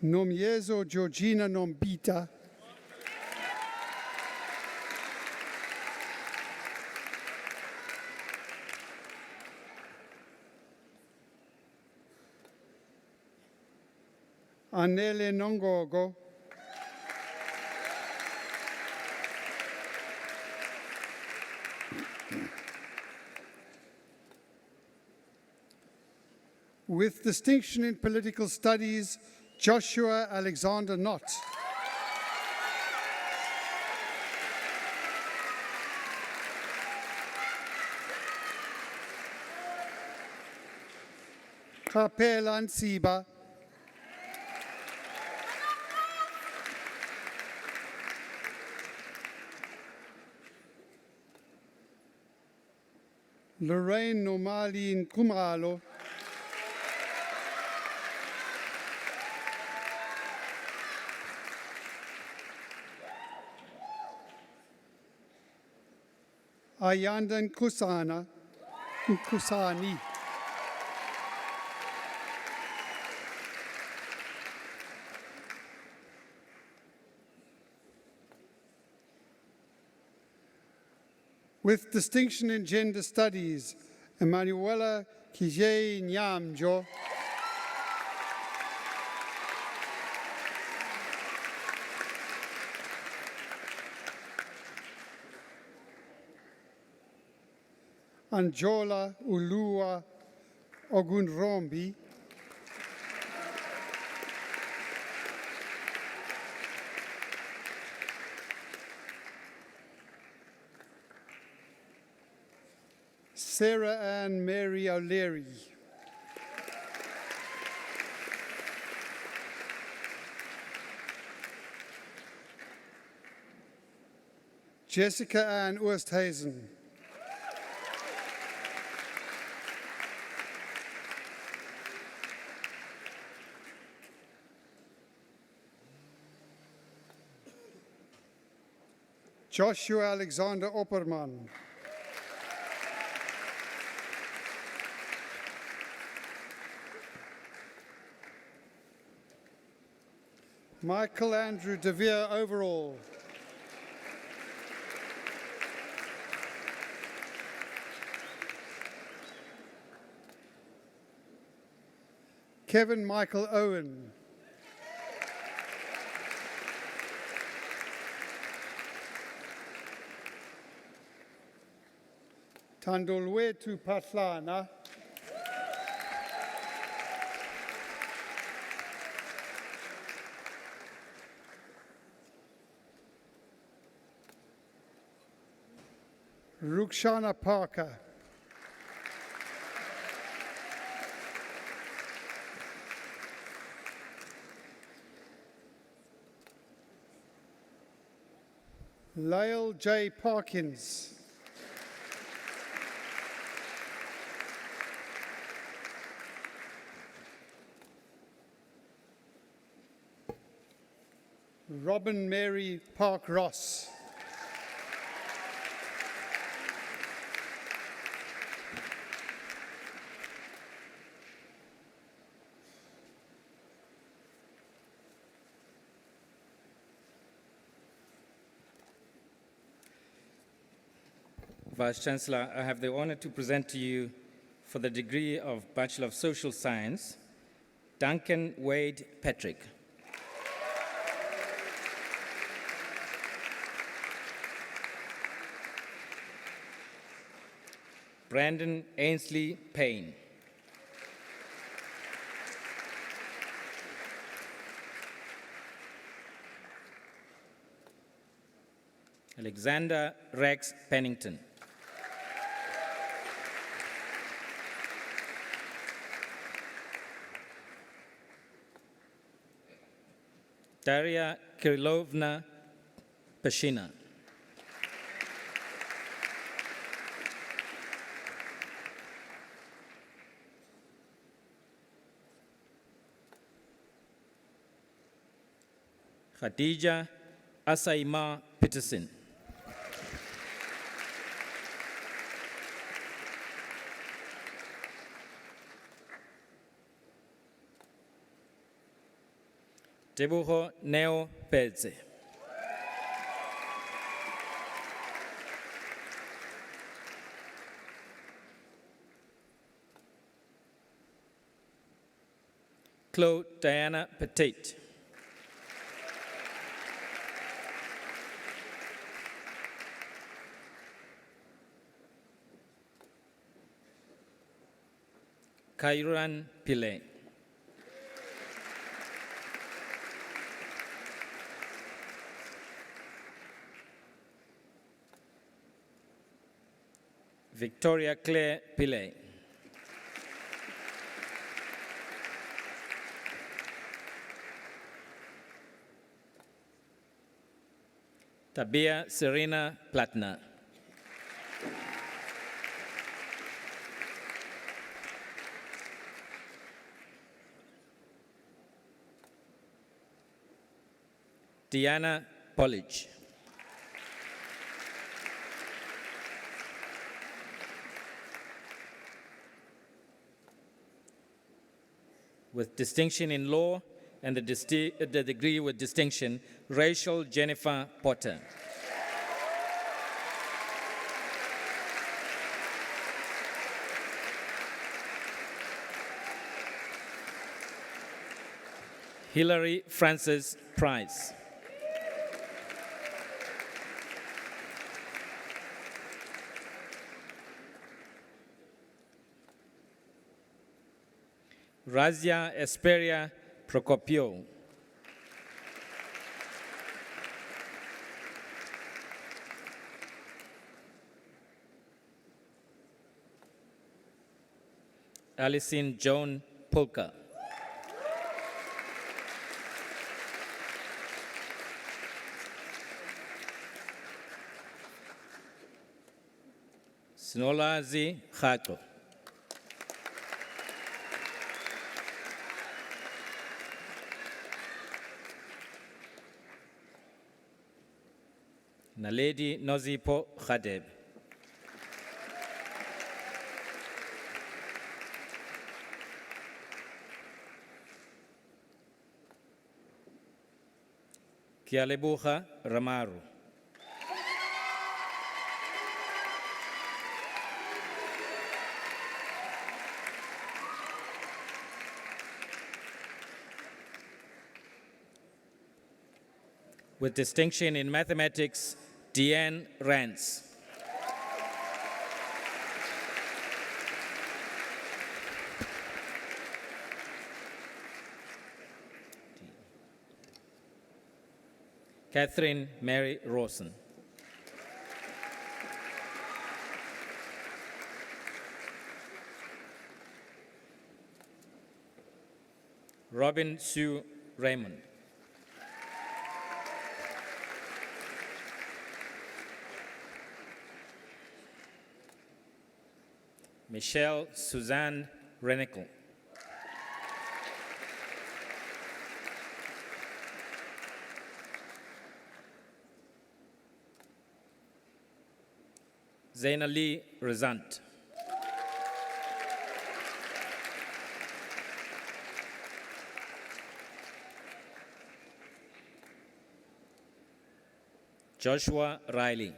Nomyezo Georgina Nombita, Anele Nongogo, with distinction in political studies, Joshua Alexander Knott. Kapela Nsiba, Lorraine Nomali Nkumalo, Ayanda Nkusani, with distinction in gender studies, Emanuela Kijay Nyamjo, Anjola Ulua Ogunrombi, Sarah Ann Mary O'Leary, Jessica Ann Oosthuizen, Joshua Alexander Opperman, Michael Andrew De Vere Overall, Kevin Michael Owen, Tandolwetu Patlana, Rukshana Parker, Lael J. Parkins. Robin Mary Park Ross. Vice-Chancellor, I have the honor to present to you for the degree of Bachelor of Social Science, Duncan Wade Patrick. Brandon Ainsley Payne. Alexander Rex Pennington. Daria Kirilovna Pashina. Khadija Asaima Peterson. Tebogo Neo Peze. Chloe Diana Petit. Kairan Pillay. Victoria Claire Pillay. Tabia Serena Platner. Diana Polich. With distinction in law and the degree with distinction, Rachel Jennifer Potter. Hilary Frances Price. Razia Esperia Procopio. Alison Joan Polka. Snolazi Khato. Naledi Nozipo Khadeb. Kialebuha Ramaru. With distinction in mathematics, Deanne Rance. Catherine Mary Rawson. Robin Sue Raymond. Michelle Suzanne Renickle. Zainali Rezant. Joshua Riley.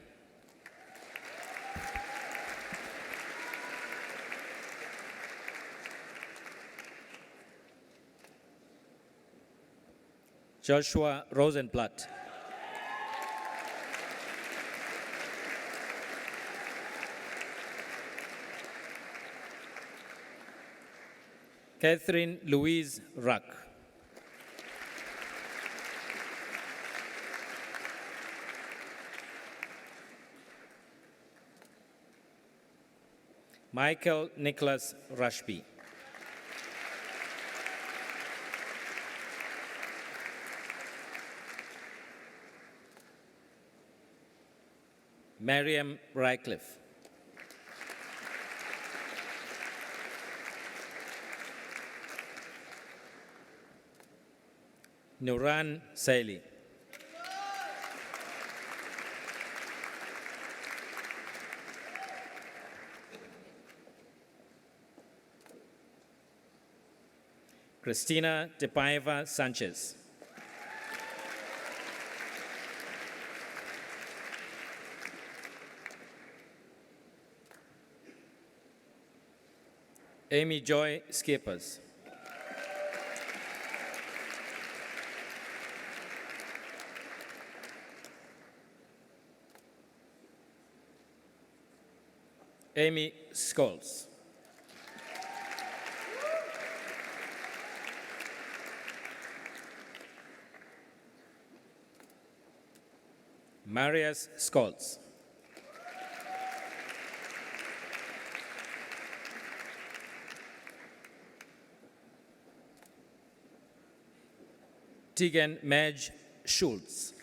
Joshua Rosenblatt. Catherine Louise Ruck. Michael Nicholas Rushby. Mariam Rycliffe. Nuran Saili. Christina Tepaeva Sanchez. Amy Joy Skippers. Amy Scholes. Marius Scholes. Tegan Madge Schultz.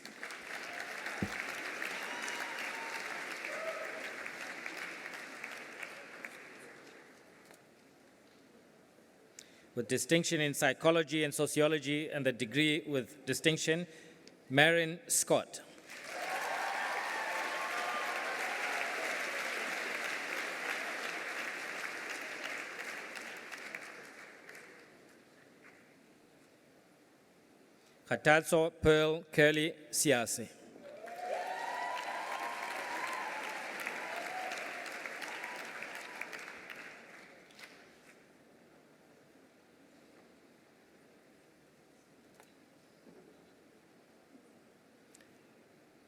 With distinction in psychology and sociology and the degree with distinction, Marin Scott. Khatatso Pearl Curly Siase.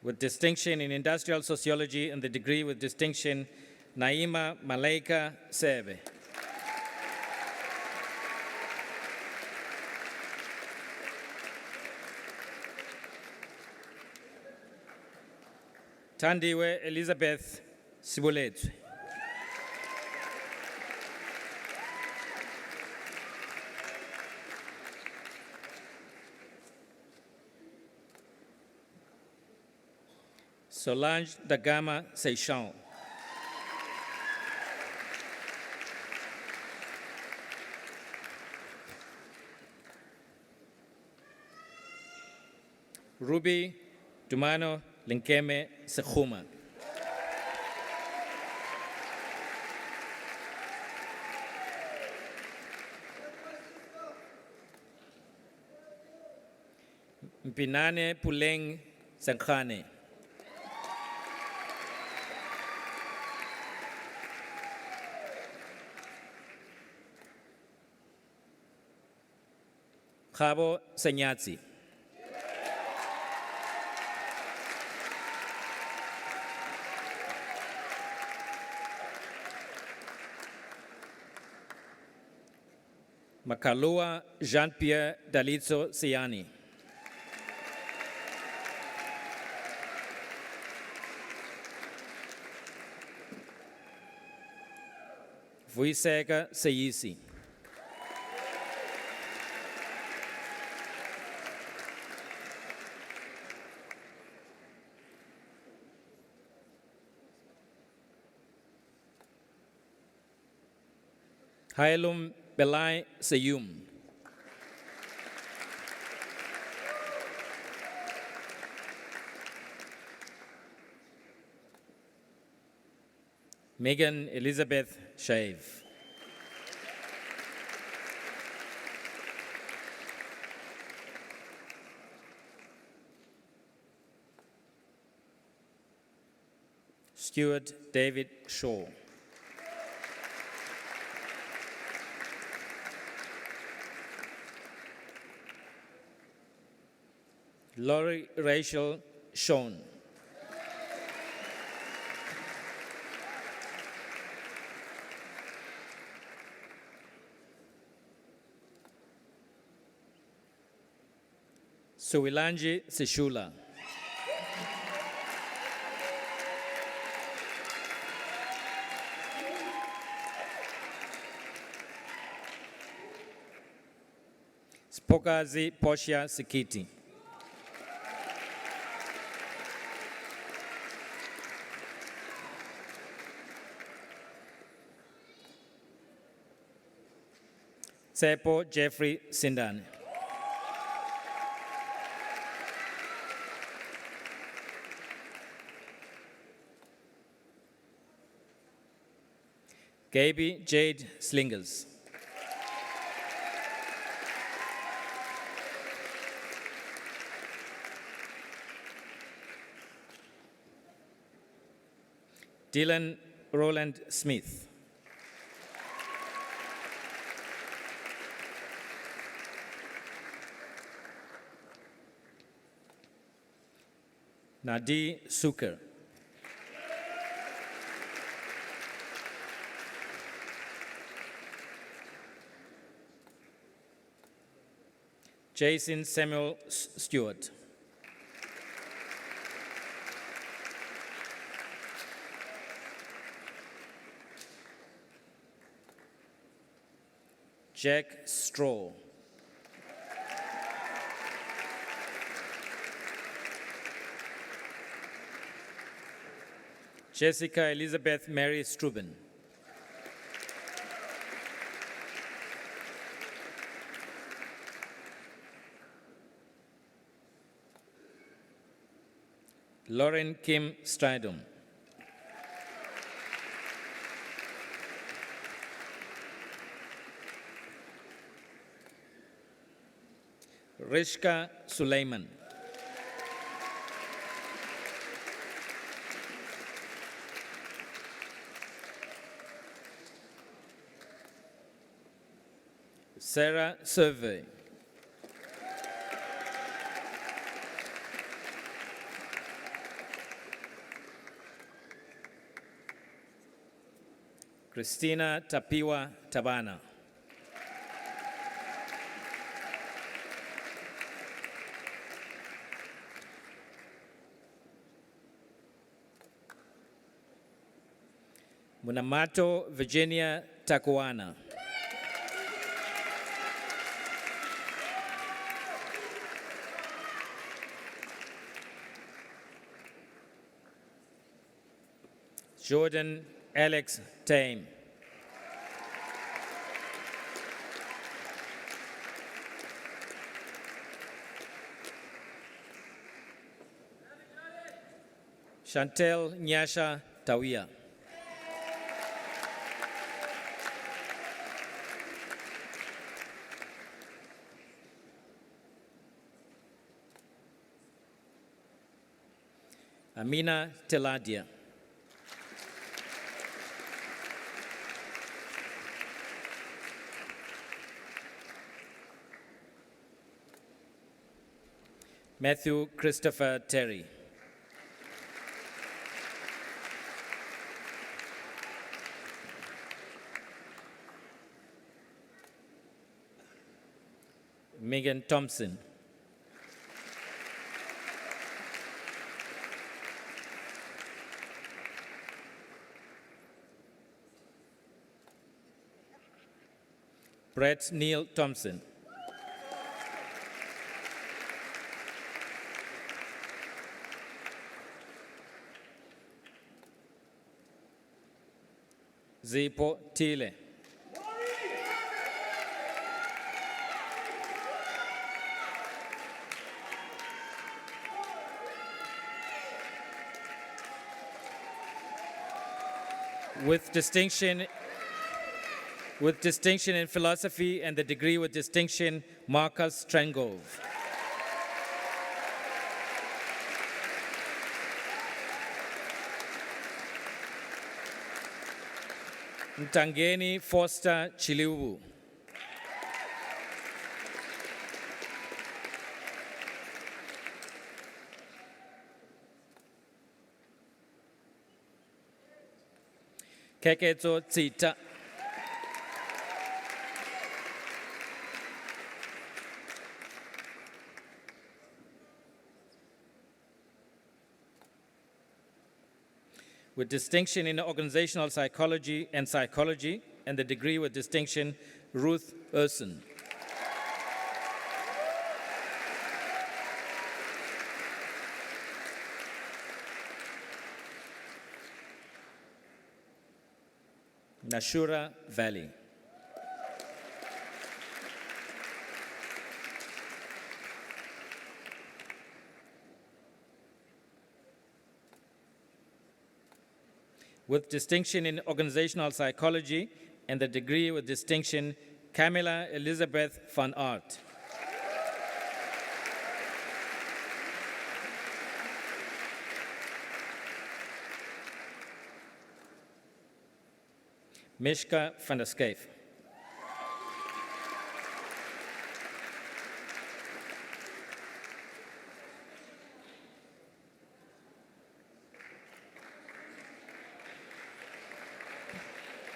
With distinction in industrial sociology and the degree with distinction, Naima Malaika Seve. Tandiwe Elizabeth Siboletswe. Solange Dagama Seychon. Ruby Dumano Linkeme Sekhuma. Mpinane Puleng Sankhane. Khabo Senyatsi. Makalua Jean-Pierre Dalitso Siani. Vuiseka Seyisi. Hailum Belai Sayum. Megan Elizabeth Shave. Stuart David Shaw. Laurie Rachel Sean. Suwilanji Sishula. Spokazi Portia Sikiti. Tsepo Jeffrey Sindan. Gaby Jade Slingers. Dylan Roland Smith. Nadi Suker. Jason Samuel Stewart. Jack Straw. Jessica Elizabeth Mary Struben. Lauren Kim Stridham. Rishka Suleiman. Sarah Survey. Christina Tapiwa Tabana. Munamato Virginia Takuana. Jordan Alex Tame. Chantel Nyasha Tawia. Amina Teladia. Matthew Christopher Terry. Megan Thompson. Brett Neil Thompson. Zipo Tile. With distinction in philosophy and the degree with distinction, Marcus Trengove. Ntangeni Foster Chiliwu. Keketo Tsita. With distinction in organizational psychology and the degree with distinction, Ruth Urson. Nashura Valley. With distinction in organizational psychology and the degree with distinction, Camilla Elizabeth van Aert. Mishka van der Skeef.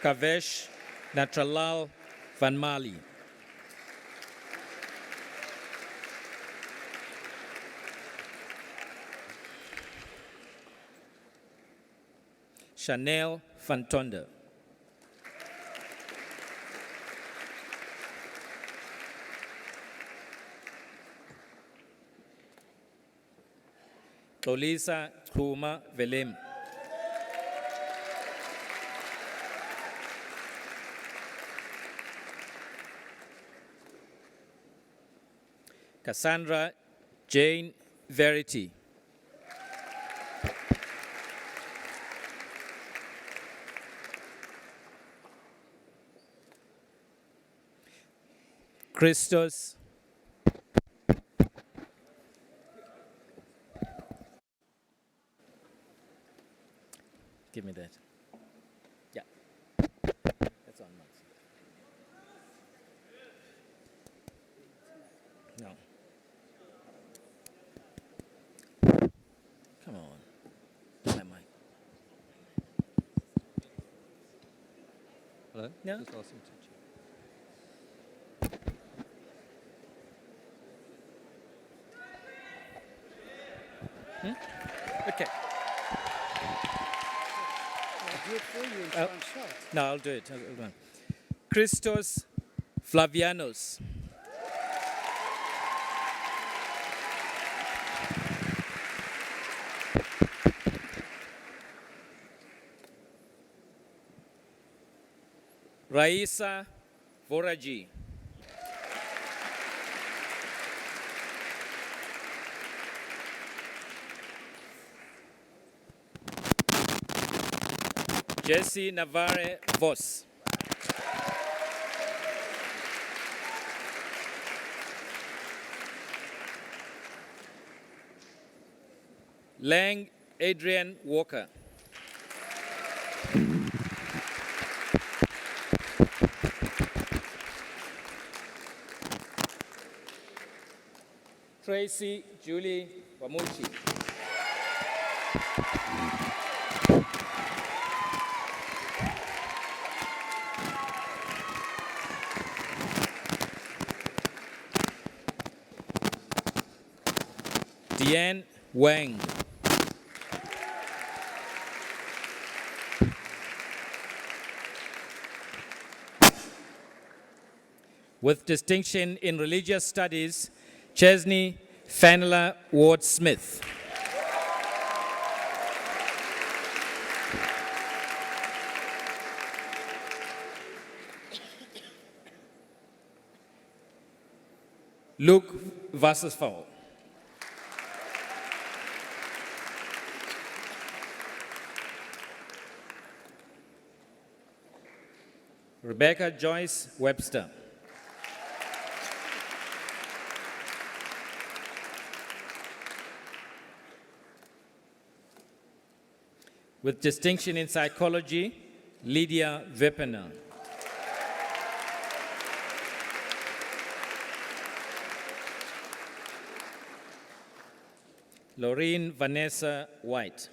Kavesh Natralal van Mali. Chanel van Tonder. Tolisa Khuma Velem. Cassandra Jane Verity. Christos give me that. Yeah. That's on Max. No. Come on. Where am I? Hello? Yeah. Just ask him to check. Okay. I'll do it for you and try and shout. No, I'll do it. Hold on. Christos Flavianos. Raisa Voraji. Jesse Navarre Voss. Lang Adrian Walker. Tracy Julie Wamuchi. Diane Wang. With distinction in religious studies, Chesney Fanela Ward Smith. Luke Wassersfall. Rebecca Joyce Webster. With distinction in psychology, Lydia Vippener. Laureen Vanessa White.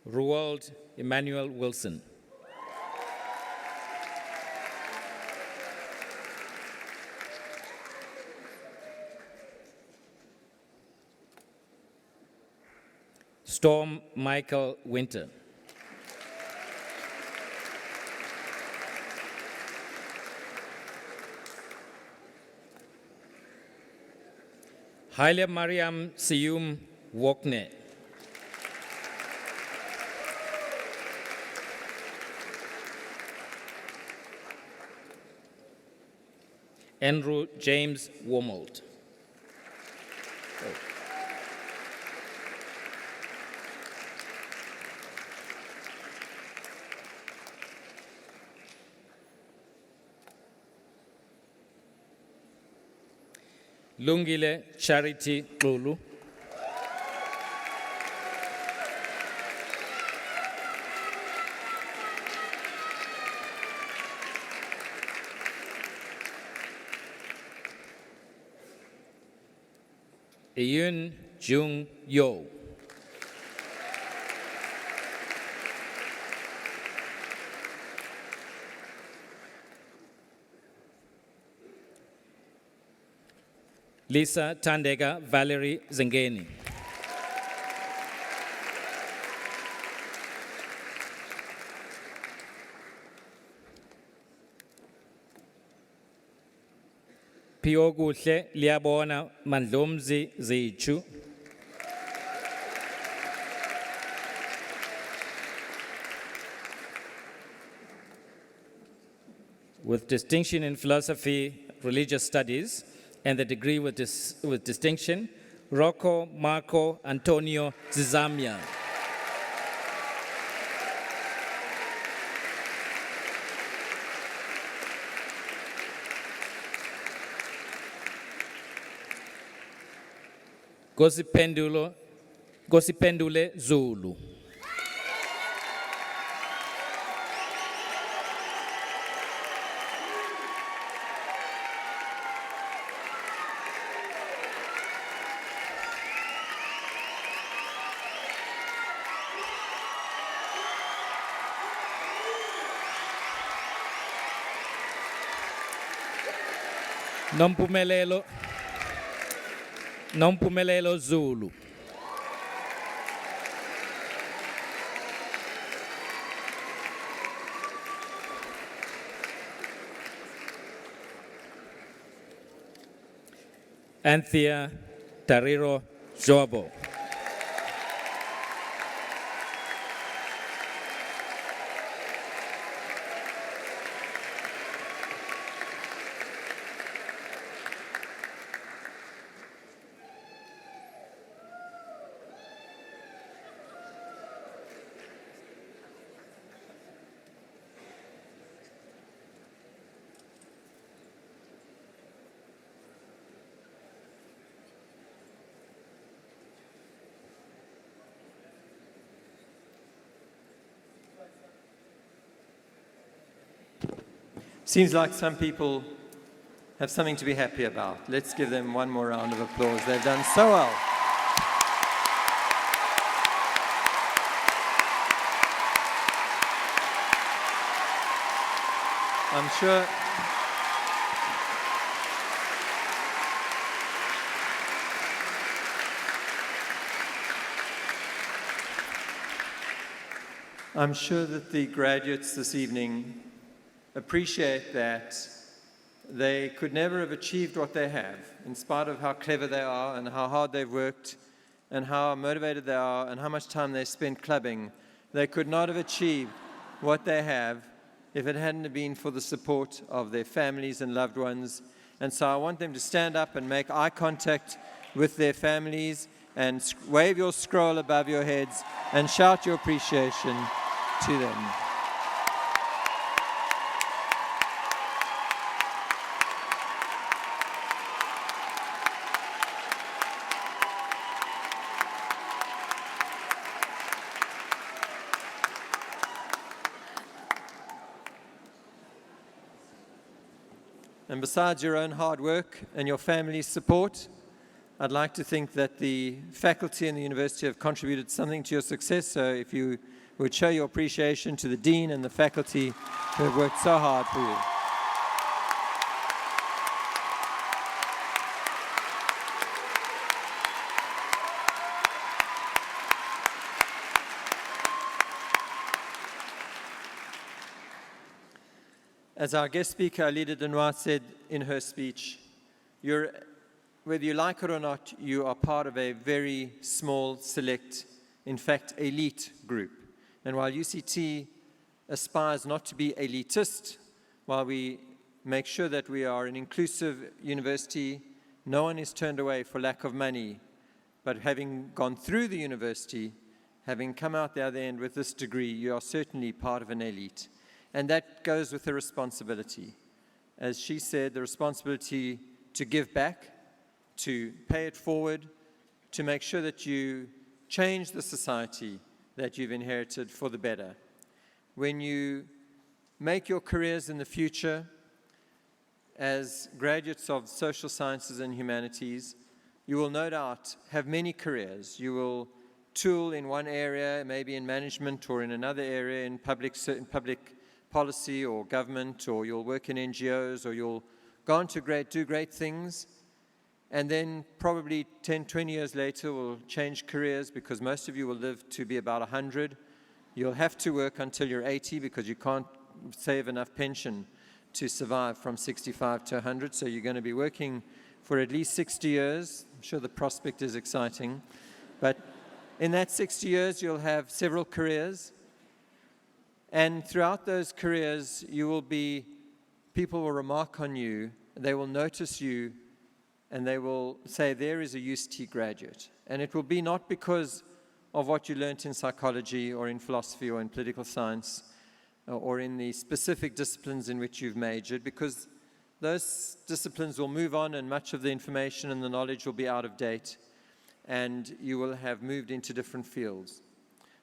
Ruald Emmanuel Wilson. Storm Michael Winter. Haile Mariam Siyum Wokne. Andrew James Womold. Lungile Charity Lulu. Iyun Jung Yo. Lisa Tandega Valerie Zengeni. Pioguhle Liabona Mandlomzi Zichu. With distinction in philosophy, religious studies, and the degree with distinction, Rocco Marco Antonio Zizamia. Gosipendule Zulu. Nompumelelo Zulu. Anthea Tariro Jobo. Seems like some people have something to be happy about. Let's give them one more round of applause. They've done so well. I'm sure that the graduates this evening appreciate that they could never have achieved what they have, in spite of how clever they are and how hard they've worked and how motivated they are and how much time they spent clubbing. They could not have achieved what they have if it hadn't been for the support of their families and loved ones. And so I want them to stand up and make eye contact with their families, and wave your scroll above your heads and shout your appreciation to them. And besides your own hard work and your family's support, I'd like to think that the faculty and the university have contributed something to your success. So if you would show your appreciation to the dean and the faculty who have worked so hard for you. As our guest speaker, Alide Dasnois, said in her speech, whether you like it or not, you are part of a very small, select, in fact, elite group. And while UCT aspires not to be elitist, while we make sure that we are an inclusive university, no one is turned away for lack of money. But having gone through the university, having come out the other end with this degree, you are certainly part of an elite. And that goes with the responsibility. As she said, the responsibility to give back, to pay it forward, to make sure that you change the society that you've inherited for the better. When you make your careers in the future as graduates of social sciences and humanities, you will no doubt have many careers. You will tool in one area, maybe in management, or in another area in public policy or government, or you'll work in NGOs, or you'll go on to do great things, and then probably 10, 20 years later will change careers, because most of you will live to be about 100. You'll have to work until you're 80 because you can't save enough pension to survive from 65 to 100, so you're going to be working for at least 60 years. I'm sure the prospect is exciting, but in that 60 years you'll have several careers. And throughout those careers, people will remark on you, they will notice you, and they will say, there is a UCT graduate. And it will be not because of what you learnt in psychology or in philosophy or in political science or in the specific disciplines in which you've majored, because those disciplines will move on and much of the information and the knowledge will be out of date, and you will have moved into different fields.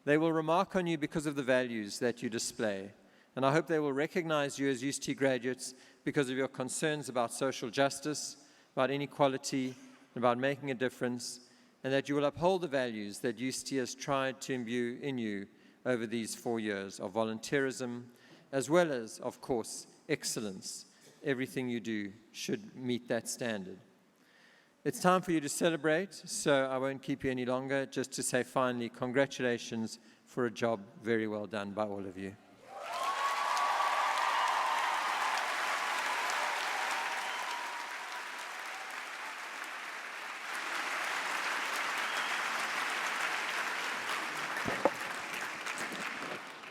They will remark on you because of the values that you display. And I hope they will recognize you as UCT graduates because of your concerns about social justice, about inequality, about making a difference, and that you will uphold the values that UCT has tried to imbue in you over these 4 years of volunteerism, as well as, of course, excellence. Everything you do should meet that standard. It's time for you to celebrate, so I won't keep you any longer, just to say finally, congratulations for a job very well done by all of you.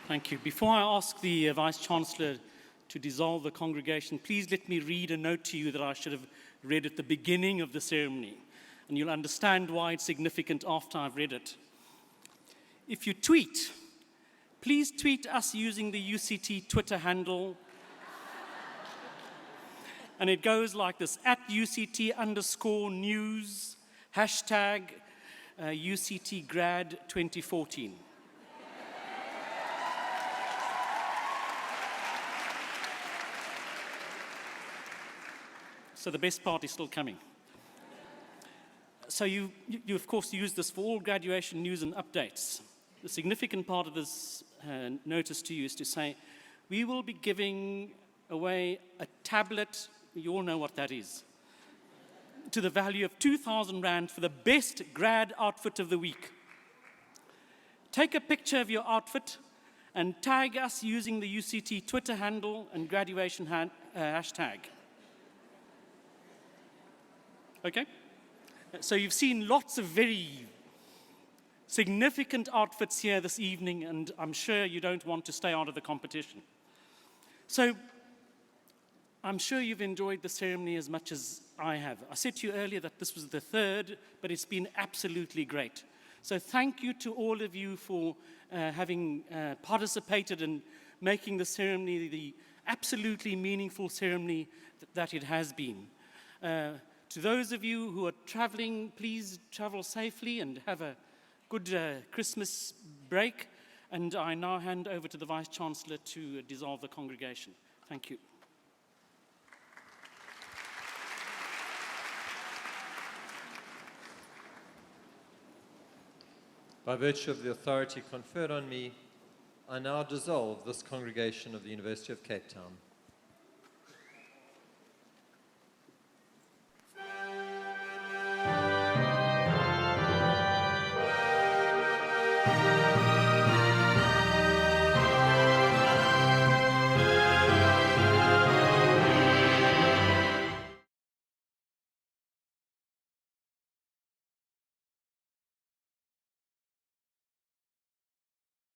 Thank you. Before I ask the Vice-Chancellor to dissolve the congregation, please let me read a note to you that I should have read at the beginning of the ceremony, and you'll understand why it's significant after I've read it. If you tweet, please tweet us using the UCT Twitter handle. And it goes like this, @UCT_news, #UCTgrad2014. So the best part is still coming. So you of course use this for all graduation news and updates. The significant part of this notice to you is to say, we will be giving away a tablet, you all know what that is, to the value of 2,000 Rand for the best grad outfit of the week. Take a picture of your outfit and tag us using the UCT Twitter handle and graduation hashtag. Okay? So you've seen lots of very significant outfits here this evening, and I'm sure you don't want to stay out of the competition. So I'm sure you've enjoyed the ceremony as much as I have. I said to you earlier that this was the third, but it's been absolutely great. So thank you to all of you for having participated in making the ceremony the absolutely meaningful ceremony that it has been. To those of you who are traveling, please travel safely and have a good Christmas break. And I now hand over to the Vice-Chancellor to dissolve the congregation. Thank you. By virtue of the authority conferred on me, I now dissolve this congregation of the University of Cape Town.